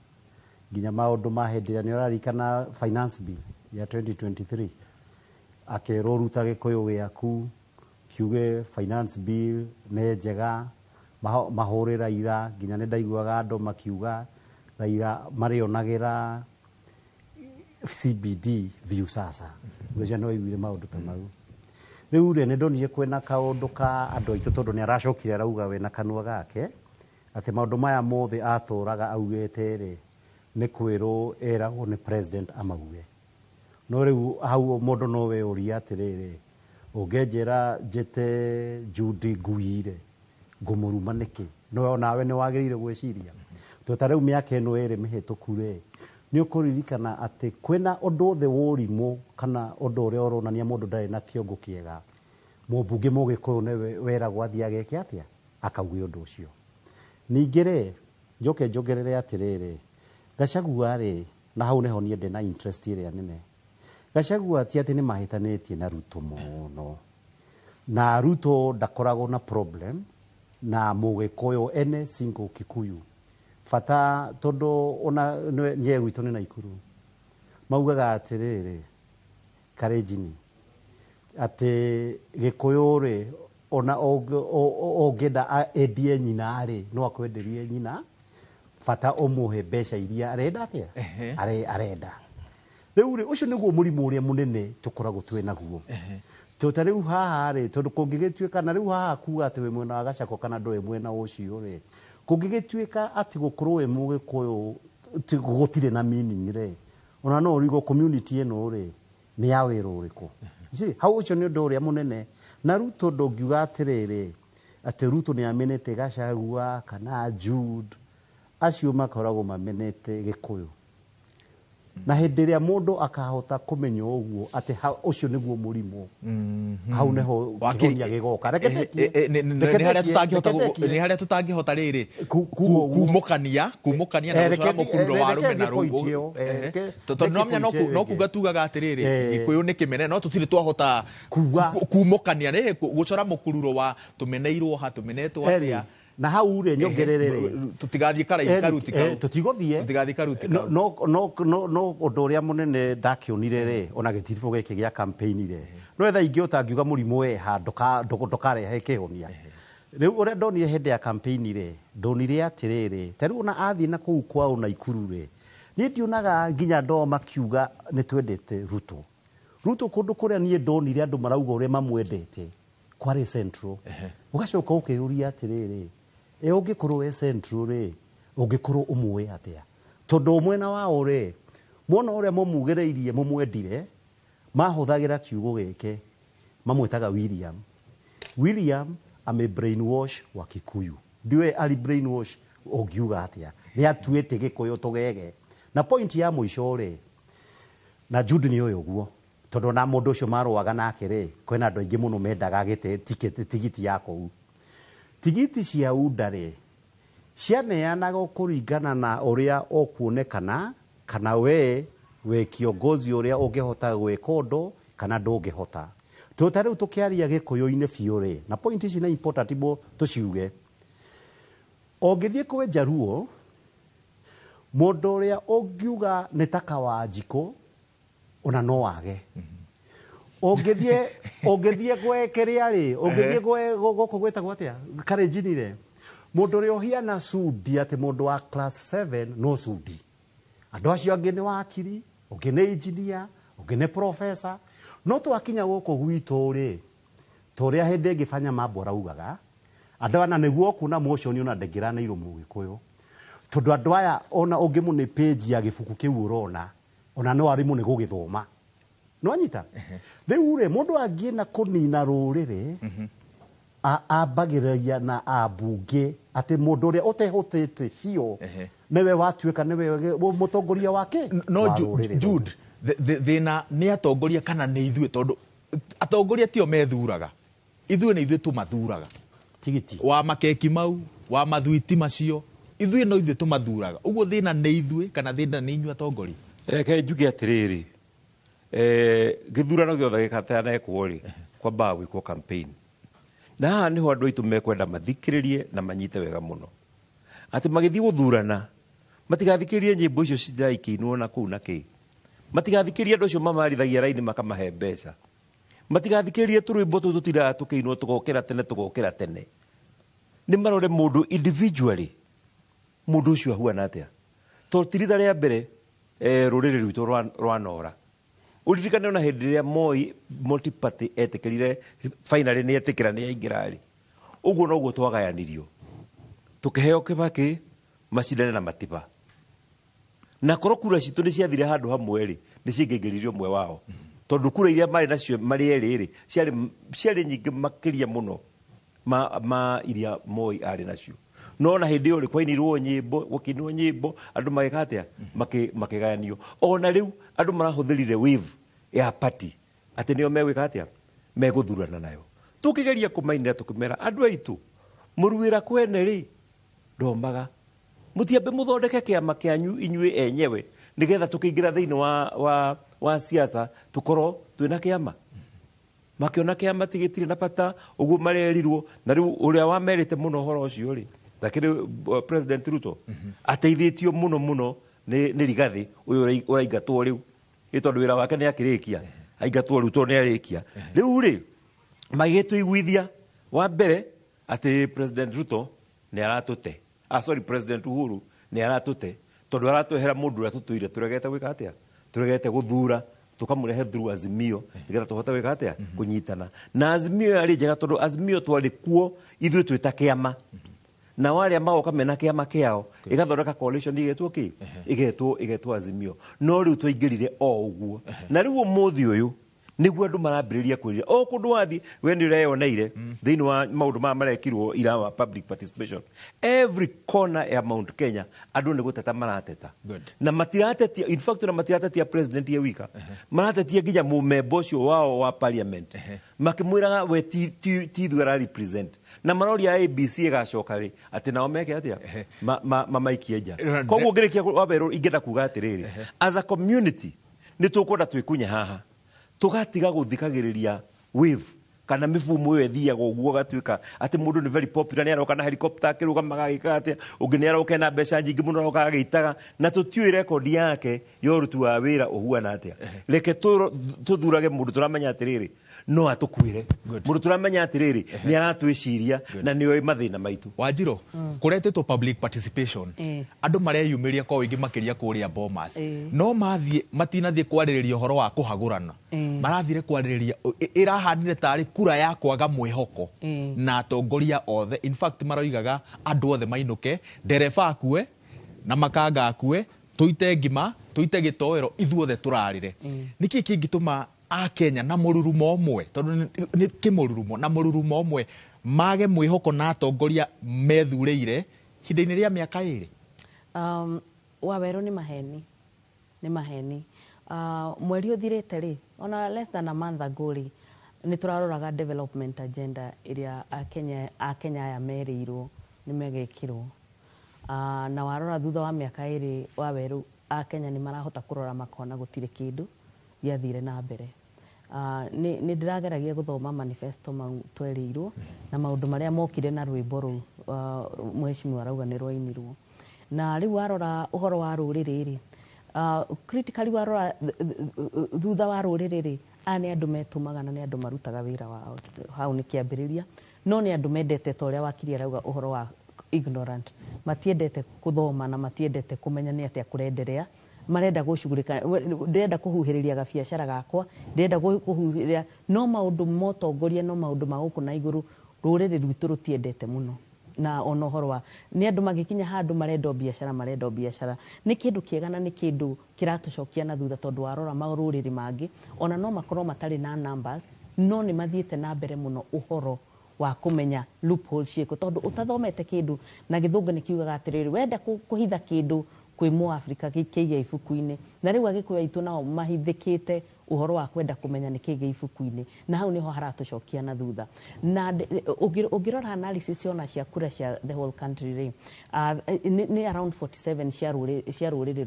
nginya maũndũ ma hĩndĩ ĩrĩa nĩ ũrarikana finance bill ya 2023 akĩrwo ruta Gĩkũyũ gĩaku kiuge finance bill nĩ njega, mahũrĩ Raila, nginya nĩ ndaiguaga andũ makiuga Raila marĩonagĩra CBD view sasa, ngwĩciria no aiguire maũndũ ta mau. Rĩu rĩ nĩ ndonire kwĩna kaũndũ ka andũ aitũ tondũ nĩ aracokire arauga we na kanua gake atĩ maũndũ maya mothe atũraga augĩte rĩ nĩ kwĩrwo eragwo nĩ president amauge. No rĩu hau mũndũ no we ũria atĩrĩrĩ, ũngĩnjĩra njĩte Judy ngui rĩ ngũmũruma nĩkĩ? No nawe nĩ wagĩrĩire gwĩciria tondũ rĩu mĩaka ĩno ĩrĩ mĩhĩtũku rĩ nĩ ũkũririkana atĩ kwĩna ũndũ thĩ wũrimũ kana ũndũ ũrĩa ũronania mũndũ ndarĩ na kĩongo kĩega, mũmbunge mũgĩkũyũ nĩ weragwo athiĩ ageke atĩa akauge ũndũ ũcio. Ningĩ rĩ njoke njongerere atĩrĩrĩ, Gachagua rĩ, na hau nĩho niĩ ndĩ na interest ĩrĩa nene, Gachagua ti atĩ nĩ mahĩtanĩtie na Ruto mũno, na Ruto ndakoragwo na problem na Mũgĩkũyũ ene single Kikuyu fata tondu ona nye gwitũ nĩ Naikuru maugaga atĩrĩrĩ Karĩnjini atĩ Gĩkũyũ rĩ ona ũngĩenda endie nyina rĩ no akwenderie nyina fata ũmũhe mbeca iria arenda atĩa arenda rĩu rĩ ũcio nĩguo mũrimũ ũrĩa mũnene tũkoragwo twĩ naguo tota rĩu haha rĩ tondũ kũngĩgĩtuĩka na rĩu haha kuga atĩ wĩ mwena wa Gacakũ kana ndũĩ mwena ũcio rĩ kũngĩgĩtuĩka atĩ gũkorwo wĩ Mũgĩkũyũ gũtirĩ na meaning rĩ ona no ũrigwo community ĩno rĩ nĩ ya wĩra ũrĩkũ hau ũcio nĩ ũndũ ũrĩa mũnene na Ruto ndũngiuga atĩrĩrĩ atĩ Ruto nĩ amenete Gachagua kana Jude acio makoragwo mamenete Gĩkũyũ na hĩndĩ ĩrĩa mũndũ akahota kũmenya ũguo atĩ ũcio nĩguo mũrimũ hau nĩho kĩhonia gĩgoka nĩ harĩa tũtangĩhota rĩrĩ kumũkania na gũcora mũkururo wa rũmena rũu tondũ no kuga tugaga atĩrĩrĩ Gĩkũyũ nĩ kĩmene no tũtirĩ twahota kumũkania gũcora mũkururo wa tũmeneirwo ha tũmenetwo atĩa na hau rĩ nyongerere tutigathiĩ karaihu karuti kau tutigathiĩ karuti kau no ũndũ ũrĩa mũnene ndakĩonire rĩ ona gĩtiribũ gĩkĩ gĩa campaign rĩ no etha ingĩ ũtangiuga mũrimũ weha ndũkarehe kĩhonia rĩu ũrĩa ndonire hĩndĩ ya campaign rĩ ndonire atĩrĩrĩ ta rĩu ona athiĩ na kũu kwao Naikuru rĩ niĩ ndionaga nginya andũ makiuga nĩ twendete Ruto kũndũ kũrĩa niĩ ndonire andũ marauga ũrĩa mamwendete kwarĩ Central ũgacoka ũkĩũria atĩrĩrĩ ũngĩkorwo we Central rĩ ũngĩkorwo ũmũĩ atĩa tondũ mwena wao rĩ mwona ũrĩa mũmugĩrĩirie mũmwendire mahũthagĩra kiugo gĩkĩ mamwĩtaga William ame brainwash wa Kikuyu ndiwe ali brainwash ũngiuga atĩa nĩ atuĩte Gĩkũyũ tũgege na point ya mũico rĩ na Jude nĩ ũyũ ũguo tondũ na mũndũ ũcio marũaga nake rĩ kwĩna andũ aingĩ mũno mendaga gĩte tigiti ya kũu tigiti cia UDA rĩ cianeanaga kũringana na ũrĩa ũkuonekana kana we kiongozi ũrĩa ũngĩhota gwĩka ũndũ kana ndũngĩhota tota rĩu tũkĩaria Gĩkũyũ-inĩ biũ rĩ na point ici nĩ important bo tũciuge ũngĩthiĩ kwĩ Jaruo mũndũ ũrĩa ũngiuga nĩ ta Kawanjikũ ona no wage ũngĩthiĩ gwekerea rĩ ũngĩthiĩ gũkũ gwĩtagwo atĩa Karĩnjini rĩ mũndũ ũrĩa ũhiana Sudi atĩ mũndũ wa class 7 no Sudi andũ acio angĩ nĩ wakiri ũngĩ nĩ engineer ũngĩ nĩ professor no twakinya gũkũ gwitũ rĩ tũrĩa hĩndĩ ĩngĩbanya mambo araugaga andũ ana nĩguo kuna motion ona ndengĩranĩirwo Mũgĩkũyũ tondũ andũ aya ona ũngĩmũnĩ page ya gĩbuku kĩu ũrona ona no arimũ nĩ gũgĩthoma no anyita rĩu rĩ mũndũ angĩena kũnina rũrĩrĩ ambagĩrĩria na ambunge atĩ mũndũ ũrĩa ũtehotete biũ nĩwe watuĩka nĩwe mũtongoria wake no Jude thĩna nĩ atongoria kana nĩ ithuĩ tondũ atongoria tio methuraga ithuĩ nĩ ithuĩ tũmathuraga tigiti wa makeki mau wa mathuiti macio ithuĩ no ithuĩ tũmathuraga ũguo thĩna nĩ ithuĩ kana thĩna nĩ inyuĩ atongoria reke njuge atĩrĩrĩ gĩthurano gĩothe gĩkatanekwo rĩ kwambaga gwĩkwo campaign na haha nĩho andũ aitũ mekwenda mathikĩrĩrie na manyite wega mũno atĩ magĩthiĩ gũthurana matigathikĩrĩrie nyĩmbo icio ciraikĩinwo na kũu na kĩ matigathikĩrĩrie andũ acio mamarithagia raini makamahe mbeca matigathikĩrĩrie tũrwĩmbo tũu tũtiraga tũkĩinwo tũgokĩra tene nĩ marore mũndũ individually mũndũ ũcio ahuana atĩa tondũ ti ritha rĩa mbere rũrĩrĩ rwitũ rwanora uririkane ona hĩndĩ ĩrĩa Moi multiparty etĩkĩrire finally nĩ etĩkĩra nĩ aingĩra rĩ ũguo noguo twagayanirio tũkĩheo Kĩbakĩ macindane na Matiba na korwo kura citũ nĩ ciathire handũ hamwe rĩ nĩ cingĩingĩririe ũmwe wao tondũ kura iria marĩ nacio marĩ erĩ rĩ ciarĩ nyingĩ makĩria mũno ma iria Moi arĩ nacio no na hĩndĩ ĩyo rĩ kwainirwo nyĩmbo gũkinwo nyĩmbo andũ magĩka atĩa makĩgayanio ona rĩu andũ marahũthĩrire wave ya party atĩ nĩo megwĩka atĩa megũthurana nayo tũkĩgeria kũmainĩra tũkĩmera andũ aitũ mũruĩra kwene rĩ ndomaga mũtiambe mũthondeke kĩama kĩanyu inyuĩ enyewe nĩgetha tũkĩingĩra thĩinĩ wa siasa tũkorwo twĩna kĩama makiona kiama tigitire na bata uguo marerirwo na riu uria wamerite muno horo ucio ri takiri President Ruto ateithitio muno ni Rigathi uyu uraingatwo riu itondu wira wake ni akirikia aingatwo riu to ni arikia riu ri magituiguithia wa mbere ati President Ruto ni aratute President Uhuru ni aratute tondu aratwehera mundu uria tutuire turegete gwika atia turegete guthura tukamurehe through Azimio nigetha tuhote gwika atia kunyitana na Azimio ari njega tondu Azimio twari kuo ithuĩ twita kiama na wale magoka mena kiama kiao igathondeka coalition igetwo Azimio no riu twaingirire o uguo na riu umuthi uyu niguo andu marambiriria kwirira o kundu wathi we ni ureyoneire thiini wa maundu ma marekirwo ira wa public participation every corner ya Mount Kenya andu ni guteta marateta na matiratetia in fact na matiratetia president ye wika maratetia nginya mumemba ucio wao wa parliament makimwiraga we ti thwera represent na maroria ABC igacoka ri ati nao meke atia mamaikie nja koguo ngirikia waberu ingenda kuga atiriri as a community ni tukwenda twikunya haha tugatiga guthikagiriria wave kana mifumo yo ethiaga uguo gatuika ati mundu ni very popular ni aroka na helicopter akiruga magagika atia ungi ni aroka na mbeca nyingi muno aroka agitaga na tutiui record yake yo rutu wa wira uhuana atia reke tuthurage mundu turamenya atiriri no atukwire mundu turamenya atiriri ni aratwiciria na ni oi mathina maitu Wanjiro kuretetwo public participation andu mareyumiria kwa wingi makiria kuria Bomas no matinathie kwaririria horo wa kuhagurana marathire kwaririria irahanire tari kura ya kwaga mwihoko na atongoria othe in fact maroigaga andu othe mainuke ndereba akue na makanga akue tuite ngima tuite gitoero ithuothe turarire niki kingituma a Kenya na mururumo omwe tondu ni kimururumo na mururumo omwe mage mwihoko na atongoria methureire hinda-ini ria miaka iri Waweru ni maheni mweri uthirite ri ona less than a month ago ri ni turaroraga development agenda iria a Kenya ya merirwo ni megekirwo na warora thutha wa miaka iri Waweru a Kenya ni marahota kurora makona gutire kindu giathire na mbere ni ndirageragia guthoma manifesto mau twerirwo na maundu maria mokire na rwimbo ru mheshimiwa arauga ni rwainirwo na riu warora uhoro wa ruriri ri critically warora thutha wa ruriri ri ani andu metumaga na ni andu marutaga wira wao hau ni kiambiriria no ni andu mendete ta uria wakiri arauga uhoro wa ignorant matiendete kuthoma na matiendete kumenya ni atia kurenderea marenda gucugurika ndenda kuhuhiriria gabiacara gakwa ndenda kuhuhiriria no maundu motongoria no maundu maguku na iguru ruriri rwitu rutiendete muno na ono horwa ni andu magikinya handu marenda biacara ni kindu kiegana ni kindu kiratucokia na thutha tondu warora maruriri mangi ona no makorwo matari na numbers no ni mathiete na mbere muno uhoro wa kumenya loophole cieko tondu utathomete kindu na githungu ni kiugaga atiriri wenda kuhitha kindu kwi mu Africa kiige ifuku-ini na riu agikuyu aitu nao mahithikite uhoro wa kwenda kumenya ni kiige ifuku-ini na hau niho haratucokia na thutha na ungirora analysis ona cia kura cia the whole country ri ni around 47 cia ruriri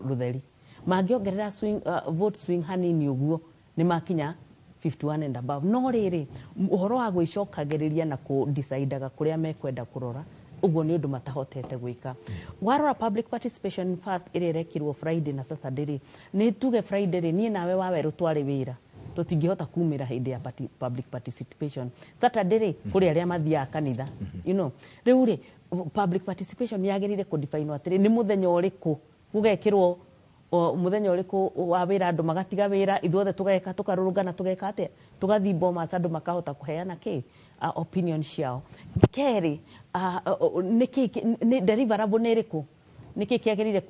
rutheri mangiongerera swing vote swing hanini uguo ni makinya 51 and above no riri uhoro wa gwicokagiriria na ku decideaga kuria mekwenda kurora uguo ni undu matahotete gwika warora public participation first irerekirwo Friday na Saturday ni tuge Friday ri ni nawe Waweru twari wira tutingihota kumira hindi ya public participation Saturday ri kuri aria mathia kanitha you know riu ri public participation yagirire ku define atiri ni muthenya uriku gugekirwo muthenya uriku wa wira andu magatiga wira ithuothe tugeka tukarurungana tugeka ate tugathi Bomas andu makahota kuheana opinion ciao keri ni deliverable neriku niki kiagirire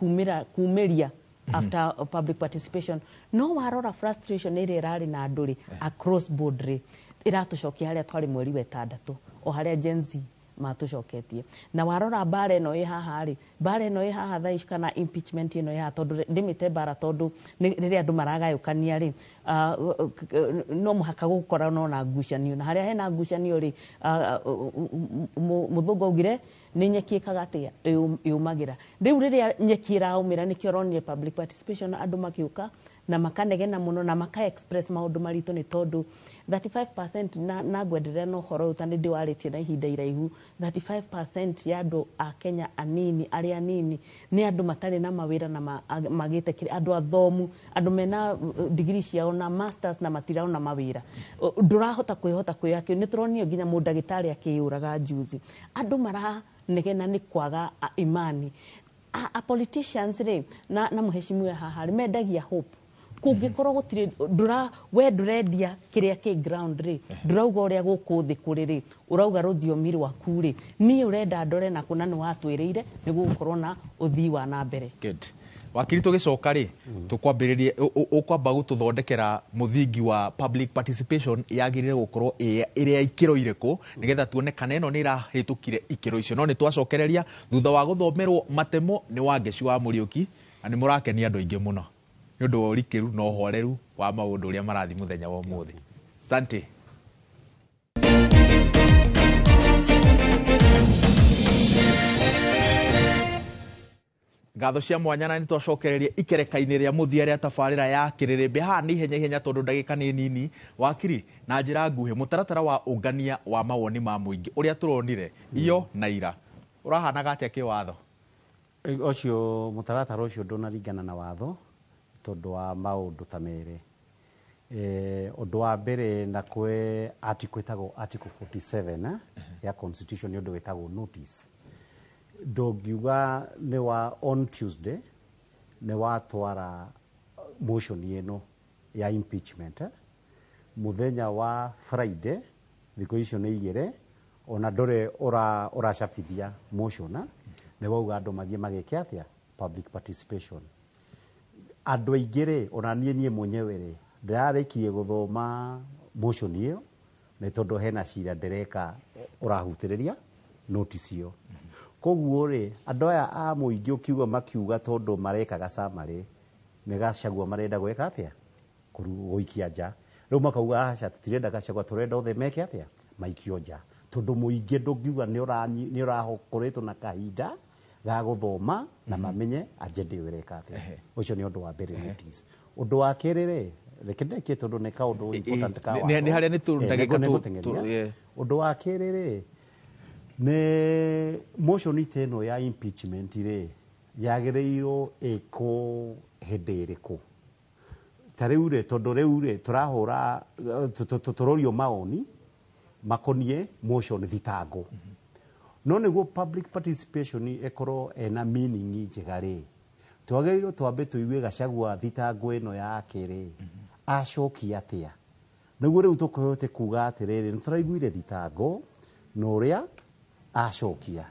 kumiria after public participation no warora frustration iri rari na anduri across board ri iratucokia haria twari mweri wa 6 o haria Gen Z matucoketie na warora bare no haha ri bare no haha thaish kana impeachment ino ya tondu ndimite bara tondu riria andu maragayukania ri no muhaka gukora no na ngucanio na haria hena ngucanio ri muthungu augire ni nyeki ikaga atia yumagira riu riria nyeki iraumira nikio ronire public participation andu makiuka na makanegena muno na maka express maundu maritu ni tondu 35% na ngwenderea no horo utani ndiwaritie na ihinda iraihu 35% ya andu a Kenya anini aria anini ni andu matari na mawira na magite kiri andu athomu andu mena degree ciao na masters na matirao na mawira ndurahota kwihota ni turonio nginya mundagitari akiuraga juzi andu mara negena ni kwaga imani a politicians ri na muheshimiwa haha mendagia hope kungikorwo gutire ndurendia kiria ki ground ri ndurauga uria gukuthi kuri ri urauga ruthiomi rwaku ri ni urenda ndore na kuna ni watwiriire ni gukorwo na uthii wa na mbere. Good. Wakiri tugicoka ri tukwambiririe ukwamba gututhondekera muthingi wa public participation yagirire gukorwo iria ikiro iriku nigetha tuone kana ino ni irahitukire ikiro icio no ni twacokereria thutha wa guthomerwo matemo ni Wangeci wa Muriuki na ni murakenia andu aingi muno ni undu wa urikiru no horeru wa maundu uria marathi muthenya wa umuthi. Asante. Ngatho cia mwanya na nitwacokereria ikereka-ini ria muthia ria tabarira ya Kirĩrĩmbĩ haha ni ihenya tondu ndagika ni nini. Wakiri na njira nguhi mutaratara wa ungania wa mawoni ma muingi uria turonire iyo na ira urahanaga atia kiwatho ucio mutaratara ucio ndunaringana na watho tondu wa maundu ta mere undu wa mbere na kwe article 47 ya constitution ni undu wetagwo notice ndongiuga ni wa on Tuesday ni watwara motion ino ya impeachment muthenya wa Friday thiko icio ni igire ona ndore uracabithia motion ni wauga andu mathie mageke atia public participation andu aingire ona nie mwenyewe ri ndirarekirie guthoma motion iyo ni tondu hena cira ndereka urahutiriria notice iyo koguo ri andu aya a muingi ukiuga makiuga tondu marekaga samari ni Gachagua marenda gweka atia guikia nja riu makauga acha tutirenda Gachagua turenda othe meke atia maikio nja tondu muingi ndungiuga ni urahokoretwo na kahinda ga guthoma na mamenye agenda ireka atia ucio ni undu wa mbere notice undu wa keri ri rekendeke tondu ni kaundu important ka wa ni haria ni ndagika undu wa keri ri ne motion iteno ya impeachment ri yagireiro iko hederiko tariu ri tondu riu ri turahura turorio maoni makonie motion thitango no niguo public participation ekoro ena meaning njega ri twagiriro twambe tuigue Gachagua thitango ino yake ri acoki atia niguo riu tukoyote kuga atiriri nituraiguire thitango no ria acokia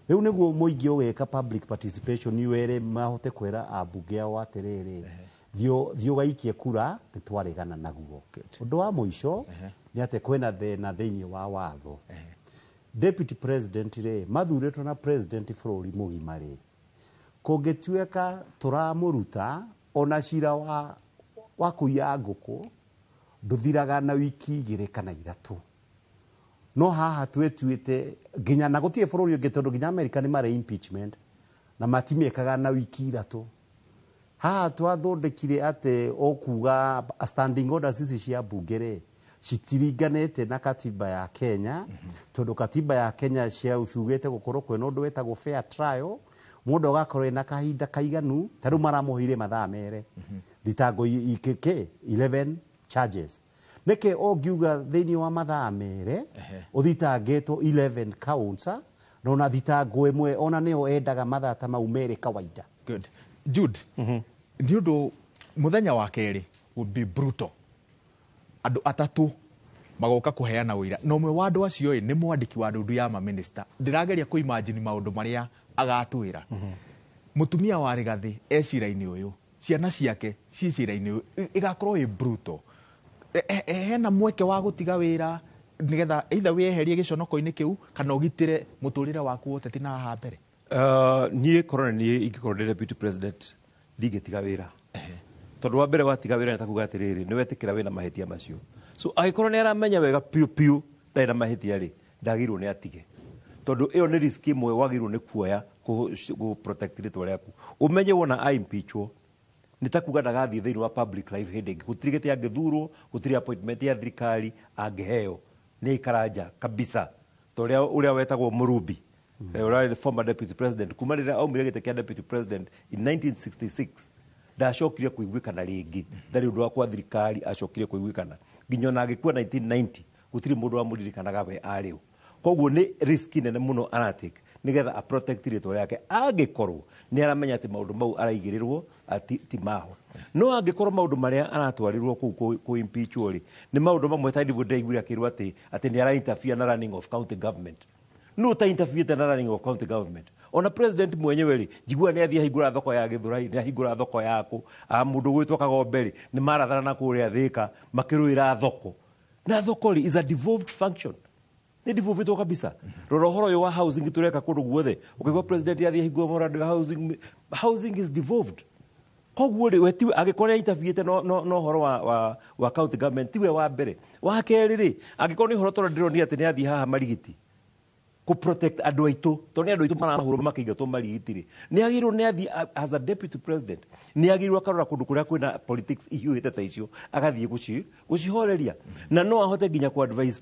riu niguo muingi ugeka public participation were mahote kwera abunge ao atiriri thio gaikie kura nitwaregana naguo undu wa muico ni ate kwena thina thiini wa watho deputy president ri mathuretwo na president bururi mugima ri kungitueka turamuruta ona cira wa kuiya nguku nduthiraga na wiki igiri kana ithatu no haha twetuite nginya na gutie bururi ungi tondu nginya America ni mare impeachment na matimekaga na wiki ithatu haha twathondekire ate okuga standing orders ici cia bunge ri citiringanite na katiba ya Kenya tondu katiba ya Kenya cia ucugite gukorwo kwena undu wetagwo fair trial mundu agakorwo na kahinda kaiganu taru maramuhire mathaa mere thitango ikeke 11 charges neke ongiuga thiini wa mathaa mere uthitangetwo 11 counts na ona thitango imwe ona nio endaga mathaa ta mau mere kawaida. Good. Jude ni undu muthenya wa keri would be brutal andu atatu magoka kuheana wira no mwe wa andu acio ni mwandiki wa ndundu ya ma minister ndirageria ku imagine maundu maria agatwira mutumia wa Rigathi ecira-ini uyu ciana ciake cicira-ini uyu igakorwo i brutal hena mweke wa gutiga wira nigetha either weherie giconoko-ini kiu kana ugitire muturire waku woteti na haha mbere. Nie korona nie ingikorwo deputy president ndigitiga wira tondu wa mbere watiga wira nitakuga atiriri ni wetikira wina mahitia macio so agikorwo ni aramenya wega piu ndari na mahitia ri ndagirwo ni atige tondu iyo ni risk imwe wagirwo ni kuoya ku protect ritwa riaku umenye wona impeachwo nitakuga ndagathie thiini wa public life hindi gutiri gite angithurwo gutiri appointment ya thirikari angiheo ni ikaranja kabisa to uria wetagwo Murubi uria former deputy president kuma rira aumire gite kia deputy president in 1966 ndacokire kuiguikana ringi ndari undu wa kwa thirikari acokire kuiguikana nginya na agikua 1990 gutiri mundu wa muririkanaga we ariu koguo ni risk nene muno anatake nigetha a protect rito yake angikorwo ni aramenya ati maundu mau araigirirwo ati ti maho no angikorwo maundu maria aratwarirwo ku impeachwo ri ni maundu mamwe ta ndibu ndaigwira kirwa ati ni ara interfere na running of county government no ta interfere na running of county government ona president mwenyewe ri jigua ni athia hingura thoko ya Githurai ni hingura thoko yaku mundu gwitwa Kagombe ni marathana na kuria Thika makiruira thoko na thoko ri is a devolved function ni devolved kabisa rohoro yo wa housing tureka kundu guothe ukigwa president athia hingura murandi housing is devolved koguo ri wetiwe agikore interfere no horo wa county government tiwe wa mbere wa keri ri agikore ni horo toro ndiro ni ati ni athia haha marigiti ku protect andu aitu to ni andu aitu marahuru makiingatwo marigitire ni agirwo ni athi as a deputy president ni agirwo akarora kundu kuria kwina politics ihiuhite ta icio agathie gucihoreria na no ahote nginya ku advise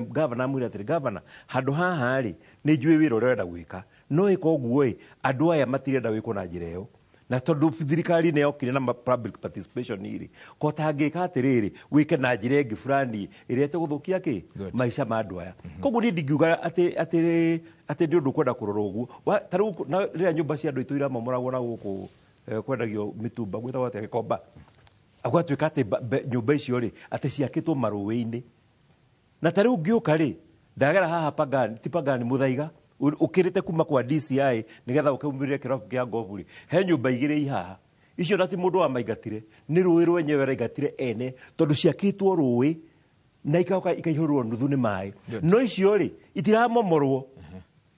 governor mwira atiri governor handu haha ri ni njui wira uria urenda gwika no ikoguo andu aya matirenda wiko na njira iyo na tondu thirikari ne yokire na public participation iri ko tangika atiriri wike na njira ingi fulani iria teguthukia ki maisha ma andu aya koguo ni ndingiuga ati ndi undu kwenda kurora uguo taru na ria nyumba cia andu itu ira mamoragwo na guku kwendagio mitumba gwitagwo ati Gikomba agwatuika ati nyumba icio ri ati ciakitwo maruwi-ini na taru ngiuka ri ndagera haha Pangani Muthaiga ukirite kuma kwa DCI nigetha ukiumirire kirabu kia Ngoburi he nyumba igire ihaha icio nati mundu wa maingatire ni ruwi rwenyewe raigatire ene tondu ciakitwo ruwi na ikaihurwo nuthu ni mai no icio ri itiramomorwo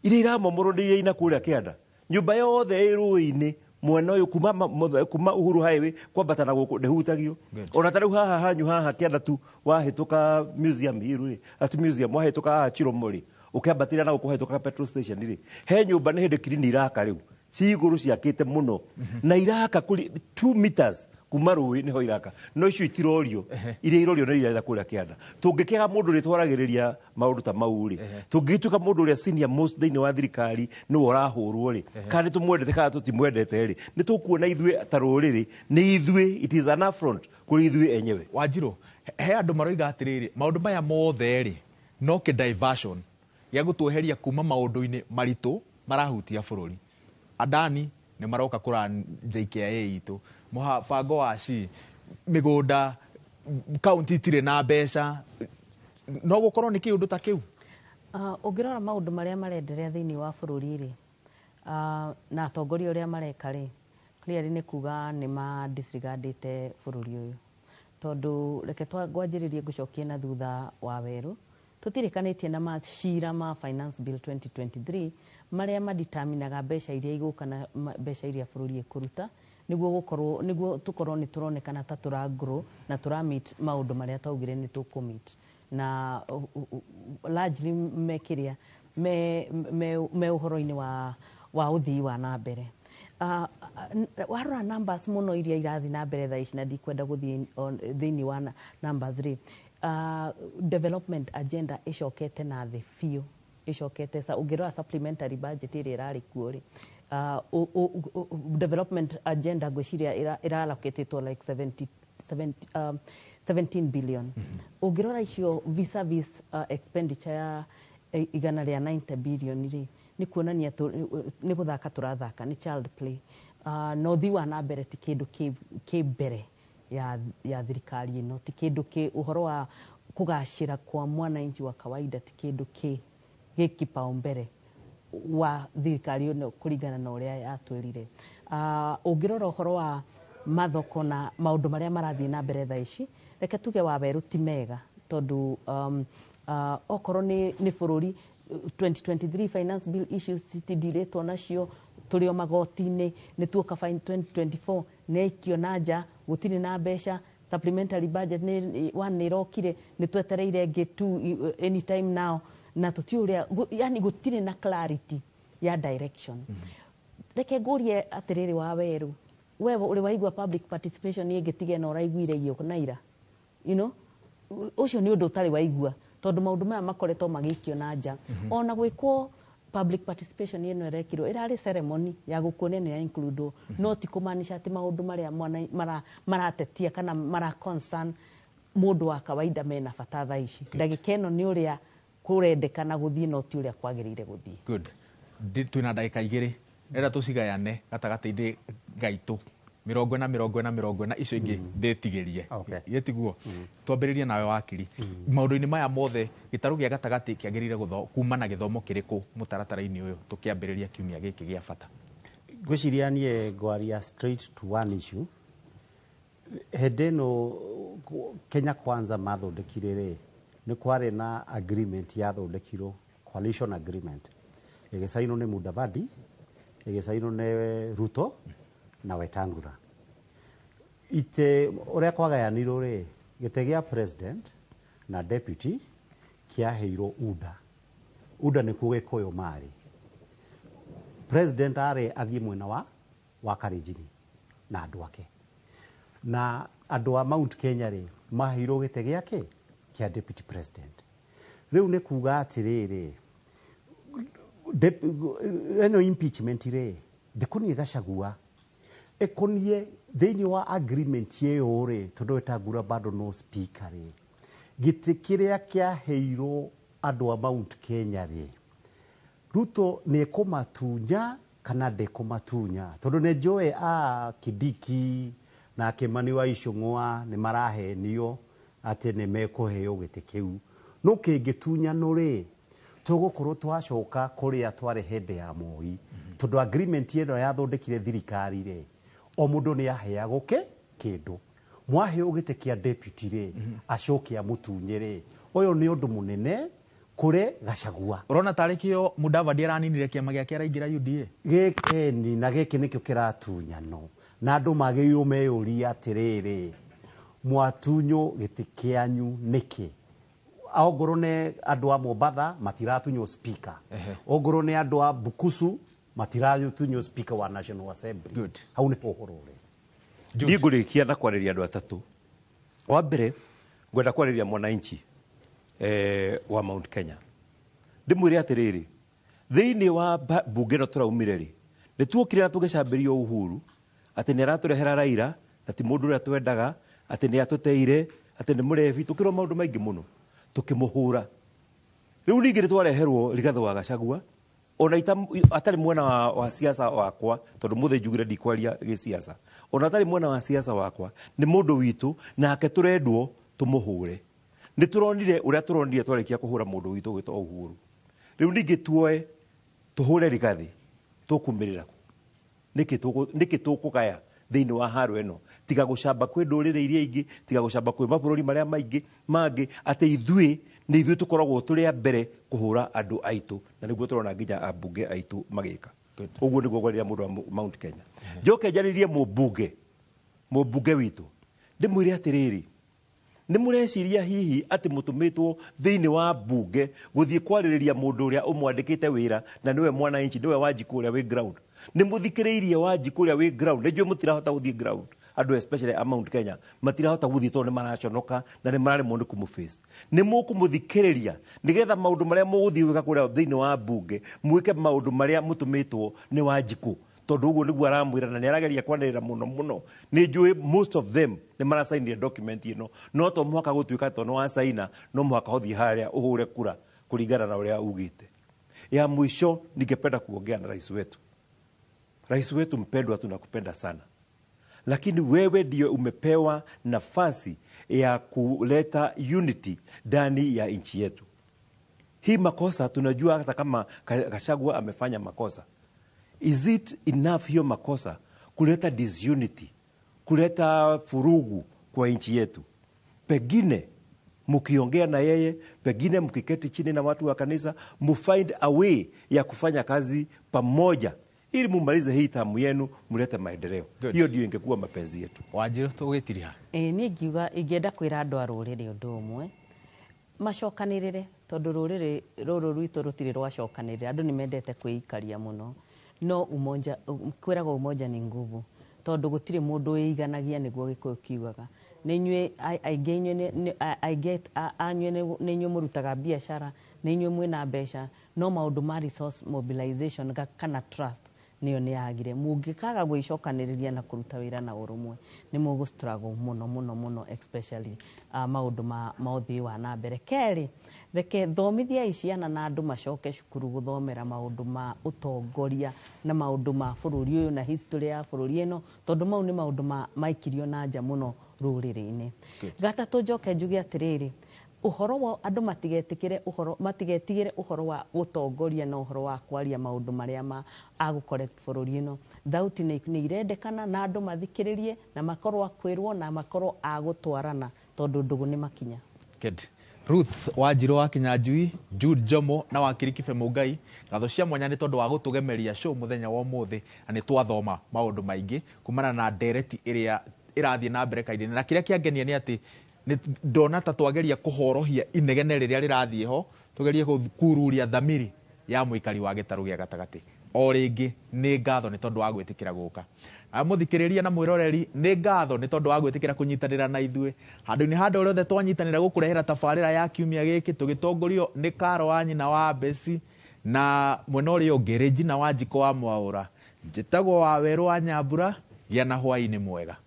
iramomorwo ndi ina kuria kianda nyumba yothe iruwi-ini mwena uyu kuma Uhuru Highway kwambata na guku ndehutagio ona tariu haha hanyu haha kianda tu wahituka museum hiru ati museum wahituka haha Chiromori ukiambatira na gukuhituka petrol station ri he nyumba ni hindi kirini iraka riu ciguru ciakite muno na iraka kuri 2 meters kuma ruwi niho iraka no icio itirorio iria irorio na iria kuria kianda tungikega mundu ritwaragiriria maundu ta mauri tungituka mundu ria senior most thiini wa thirikari no urahurwo ri kandi tumwendete kana tutimwendete ri ni tukuona ithue taruriri ni ithue it is an affront kuri ithue enyewe Wanjiru he andu maroiga atiriri maundu maya mothe ri no ke diversion ya gutuheria kuma maundu-ini maritu marahutia bururi Adani ni maroka kura JKIA itu mubango wa migunda county tire na mbeca no gukorwo ni kiundu ta kiu ungirora maundu maria marenderea thiini wa bururi ri na atongoria uria mareka ri clearly ni kuga ni ma disregardite bururi uyu tondu reke twangwajiririe gucokia na thutha wa Weru tutirikanitie na macira ma finance bill 2023 maria madeterminaga mbeca iria iguka na mbeca iria bururi ikuruta niguo tukorwo ni turonekana ta turagrow na turamit maundu maria taugire ni tukumit na largely mekiria me uhoro-ini wa uthii wa na mbere warora numbers muno iria irathi na mbere tha ici na ndikwenda guthii thiini wa numbers ri development agenda icokete na thi fiu icokete sa ungirora supplementary budget iria irari kuo ri development agenda gwiciria irallocated to like 17 billion ungirora icio vis-a-vis expenditure ya igana ria 90 billion ri ni kuonania ni guthaka turathaka ni child play no thi wa na mbere ti kindu ki mbere ya thirikari ino ti kindu ki uhoro wa kugacira kwa mwananchi wa kawaida ti kindu ki kipaumbere wa thirikari ino kuringana na uria yatwirire ungirora uhoro wa mathoko na maundu maria marathie na mbere tha ici reke tuge wa Weru ti mega tondu okorwo ni bururi 2023 finance bill issues citidiretwo nacio turio magoti-ini ni tuoka fine 2024 ne kiona nja gutiri na mbeca supplementary budget ni one irokire ni twetereire ngi tu anytime now na tutiuria yani gutiri na clarity ya direction reke ngurie atiriri wa Weru wewe uri waigua public participation ni ngitiga na uraiguire iyo naira, you know, ucio ni undu utari waigua tondu maundu maya makoretwo magikio na nja. Ona gwikwo public participation ino irekirwo irari ceremony ya gukuonia ni ya include no ti kumanisha ati maundu maria maratetia kana mara concern mundu wa kawaida mena bata thaa ici. Ndagika ino ni uria kurendekana guthii no ti uria kwagirire guthii. Good. Twina ndagika igiri enda tucigayane gatagati-ini gaitu 40 icio ingi ndetigerie yetiguo twambiririe nawe wakiri maundu-ini maya mothe gitaru gia gatagati kiagirire kuma na githomo kiriku mutaratara-ini uyu tukiambiriria kiumia giki gia bata. Gwiciria nie ngwaria straight to one issue. Hedeno Kenya Kwanza mathondekire ni kwari na agreement yathondekirwo, coalition agreement igisainwo ni Mudavadi, igisainwo ni Ruto na Wetangula. Ite uria kwagayanirwo ri gite gia president na deputy kiaheirwo UDA. UDA ni kugikuyu mari. President ari athie mwena wa Kalenjin na andu ake. Na andu a Mount Kenya ri maheirwo gite giake kia deputy president. Riu ni kuga atiriri eno impeachment ri ndikunie Gachagua ekonie thiini wa agreement yeyo ri tondu Wetangula bado no speaker ri giti kiria kiaheirwo andu a Mount Kenya ri Ruto ni kumatunya kana ndekumatunya tondu ni njui Kidiki na Kimani wa Icung'wa ni marahenio ati ni mekuheo giti kiu no kingitunya no ri tugukorwo twacoka kuria twari hende ya Moi tondu agreement ino yathondekire thirikari ri o mundu ni aheagwo kindu mwaheo gite kia deputy ri acoke amutunye ri uyu ni undu munene kure Gachagua. Urona tarikio Mudavadi araninire kiama giake araingira UDA gikeni na giki nikio kiratunyano na andu magiyo meyuria atiriri mwatunyo giti kianyu niki aongoro ne andu a Mombatha matiratunyo speaker ongoro ne andu a Bukusu matiratunyo speaker wa National Assembly. Good. Hau ni pohorore ndigurikia na kwariria andu atatu. Wa mbere ngwenda kwariria mwananchi wa Mount Kenya ndimwire atiriri thiini wa bunge no turaumire ri ni tuokire na tugicambiria Uhuru ati ni araturehera Raila ati mundu uria twendaga ati ni atuteire ati ni murevi tukirwo maundu maingi muno tukimuhura. Riu ningi twareherwo Rigathi wa Gachagua ona atari mwena wa siasa wakwa tondu muthe njugire ndikwaria gi siasa ona atari mwena wa siasa wakwa ni mundu witu nake turendwo tumuhure. Ni turonire uria turonire twarikia kuhura mundu witu gwitwo Uhuru. Riu ningi tuoe tuhure Rigathi tukumirira niki tukugaya thiini wa haru eno tiga gucamba kwi ndurire iria ingi tiga gucamba kwi mabururi maria mangi ati ithui ni ithui tukoragwo turi a mbere kuhura andu aitu na niguo turona nginya abunge aitu magika. Uguo niguo gwarira mundu wa Mount Kenya. Njoke njaririe mubunge witu ndimwire atiriri ni mureciria hihi ati mutumitwo thiini wa bunge guthie kwaririria mundu uria umwandikite wira na niwe mwananchi niwe Wanjiku uria wi ground ni muthikiriirie Wanjiku uria wi ground njui mutirahota guthie ground andu especially a Mount Kenya matirahota guthie tondu ni maraconoka na ni marari mundu kumuface ni mukumuthikiriria nigetha maundu maria muguthie wika kuria thiini wa bunge mwike maundu maria mutumitwo ni Wanjiku tondu uguo niguo aramwira na ni arageria kwanirira muno ni njui most of them ni marasainire document ino no to mwaka gutuika tondu wa saina no mwaka hothie haria uhure kura kuringana na uria ugite. Ya mwisho ningependa kuongea na rais wetu mpendwa, tunakupenda sana, lakini wewe ndio umepewa nafasi ya kuleta unity ndani ya nchi yetu. Hii makosa tunajua hata kama Gachagua amefanya makosa. Is it enough hiyo makosa kuleta disunity, kuleta furugu kwa nchi yetu? Pengine mkiongea na yeye, pengine mkiketi chini na watu wa kanisa, find a way ya kufanya kazi pamoja ili mumalize hii tamu yenu, mulete maendeleo. Hiyo ndio ingekuwa mapenzi yetu. Wanjiru tugitiria ni ngiuga ingienda kwira andu a ruriri undu umwe macokanirire tondu ruriri ruru rwitu rutiri rwacokanirire. Andu ni mendete kwiikaria muno, no umoja kwiraga umoja ni nguvu. tondu gutire mundu iganagia niguo Gikuyu kiugaga nĩ inyuĩ aingĩ inyuĩ nĩ inyuĩ mũrutaga biacara nĩ inyuĩ mwĩna mbeca no maũndũ ma resource mobilization kana trust nĩyo nĩ yagire mũngĩkaga gwĩcokanĩrĩria na kũruta wĩra na ũrũmwe nĩ mũgũ struggle mũno especially maũndũ ma ũthii wa na mbere. Kerĩ, reke thomithia ciana na andũ macoke cukuru gũthomera maũndũ ma ũtongoria na maũndũ ma bũrũri ũyũ na history ya bũrũri ĩno tondũ mau nĩ maũndũ maikirio na nja mũno rũrĩrĩ-inĩ. Gatatũ, njoke njuge atĩrĩrĩ, ũhoro wa andũ matigetigĩre ũhoro wa gũtongoria na ũhoro wa kwaria maũndũ marĩa agũkore bũrũri ĩno. Thauti nĩ irendekana na andũ mathikĩrĩrie na makorwo akwĩrwo na makorwo agũtwarana tondũ ndũgũ nĩ makinya. Ruth Wanjiru wa Kinyanjui, Jude Jomo na wakiri Kibe Mungai, ngatho cia mwanya nĩ tondũ wa gũtũgemeria show muthenya wa ũmũthĩ na nĩ twathoma maũndũ maingĩ kumana na ndereti ĩrĩa ĩrathiĩ na mbere kaingĩ, na kĩrĩa kĩangenia nĩ atĩ ndona ta twageria kũhorohia inegene rĩrĩa rĩrathiĩ ho, tugerie kururia thamiri ya mũikari wa gĩtarũ gĩa gatagatĩ. O rĩngĩ nĩ ngatho nĩ tondũ wa gwĩtĩkĩra gũka. Na mũthikĩrĩria na mwĩroreri nĩ ngatho nĩ tondũ wa gwĩtĩkĩra kũnyitanĩra na ithuĩ. Handũ-inĩ handũ rĩothe twanyitanĩra gũkũrehera tabarĩra ya kiumia gĩkĩ tũgĩtongorio nĩ Karo wa nyina wa Besi na mwena ũrĩa ũngĩ Regina Wanjiko wa Mwaũra. Njĩtagwo Waweru wa Nyambura, gĩa na hwaĩ-inĩ mwega.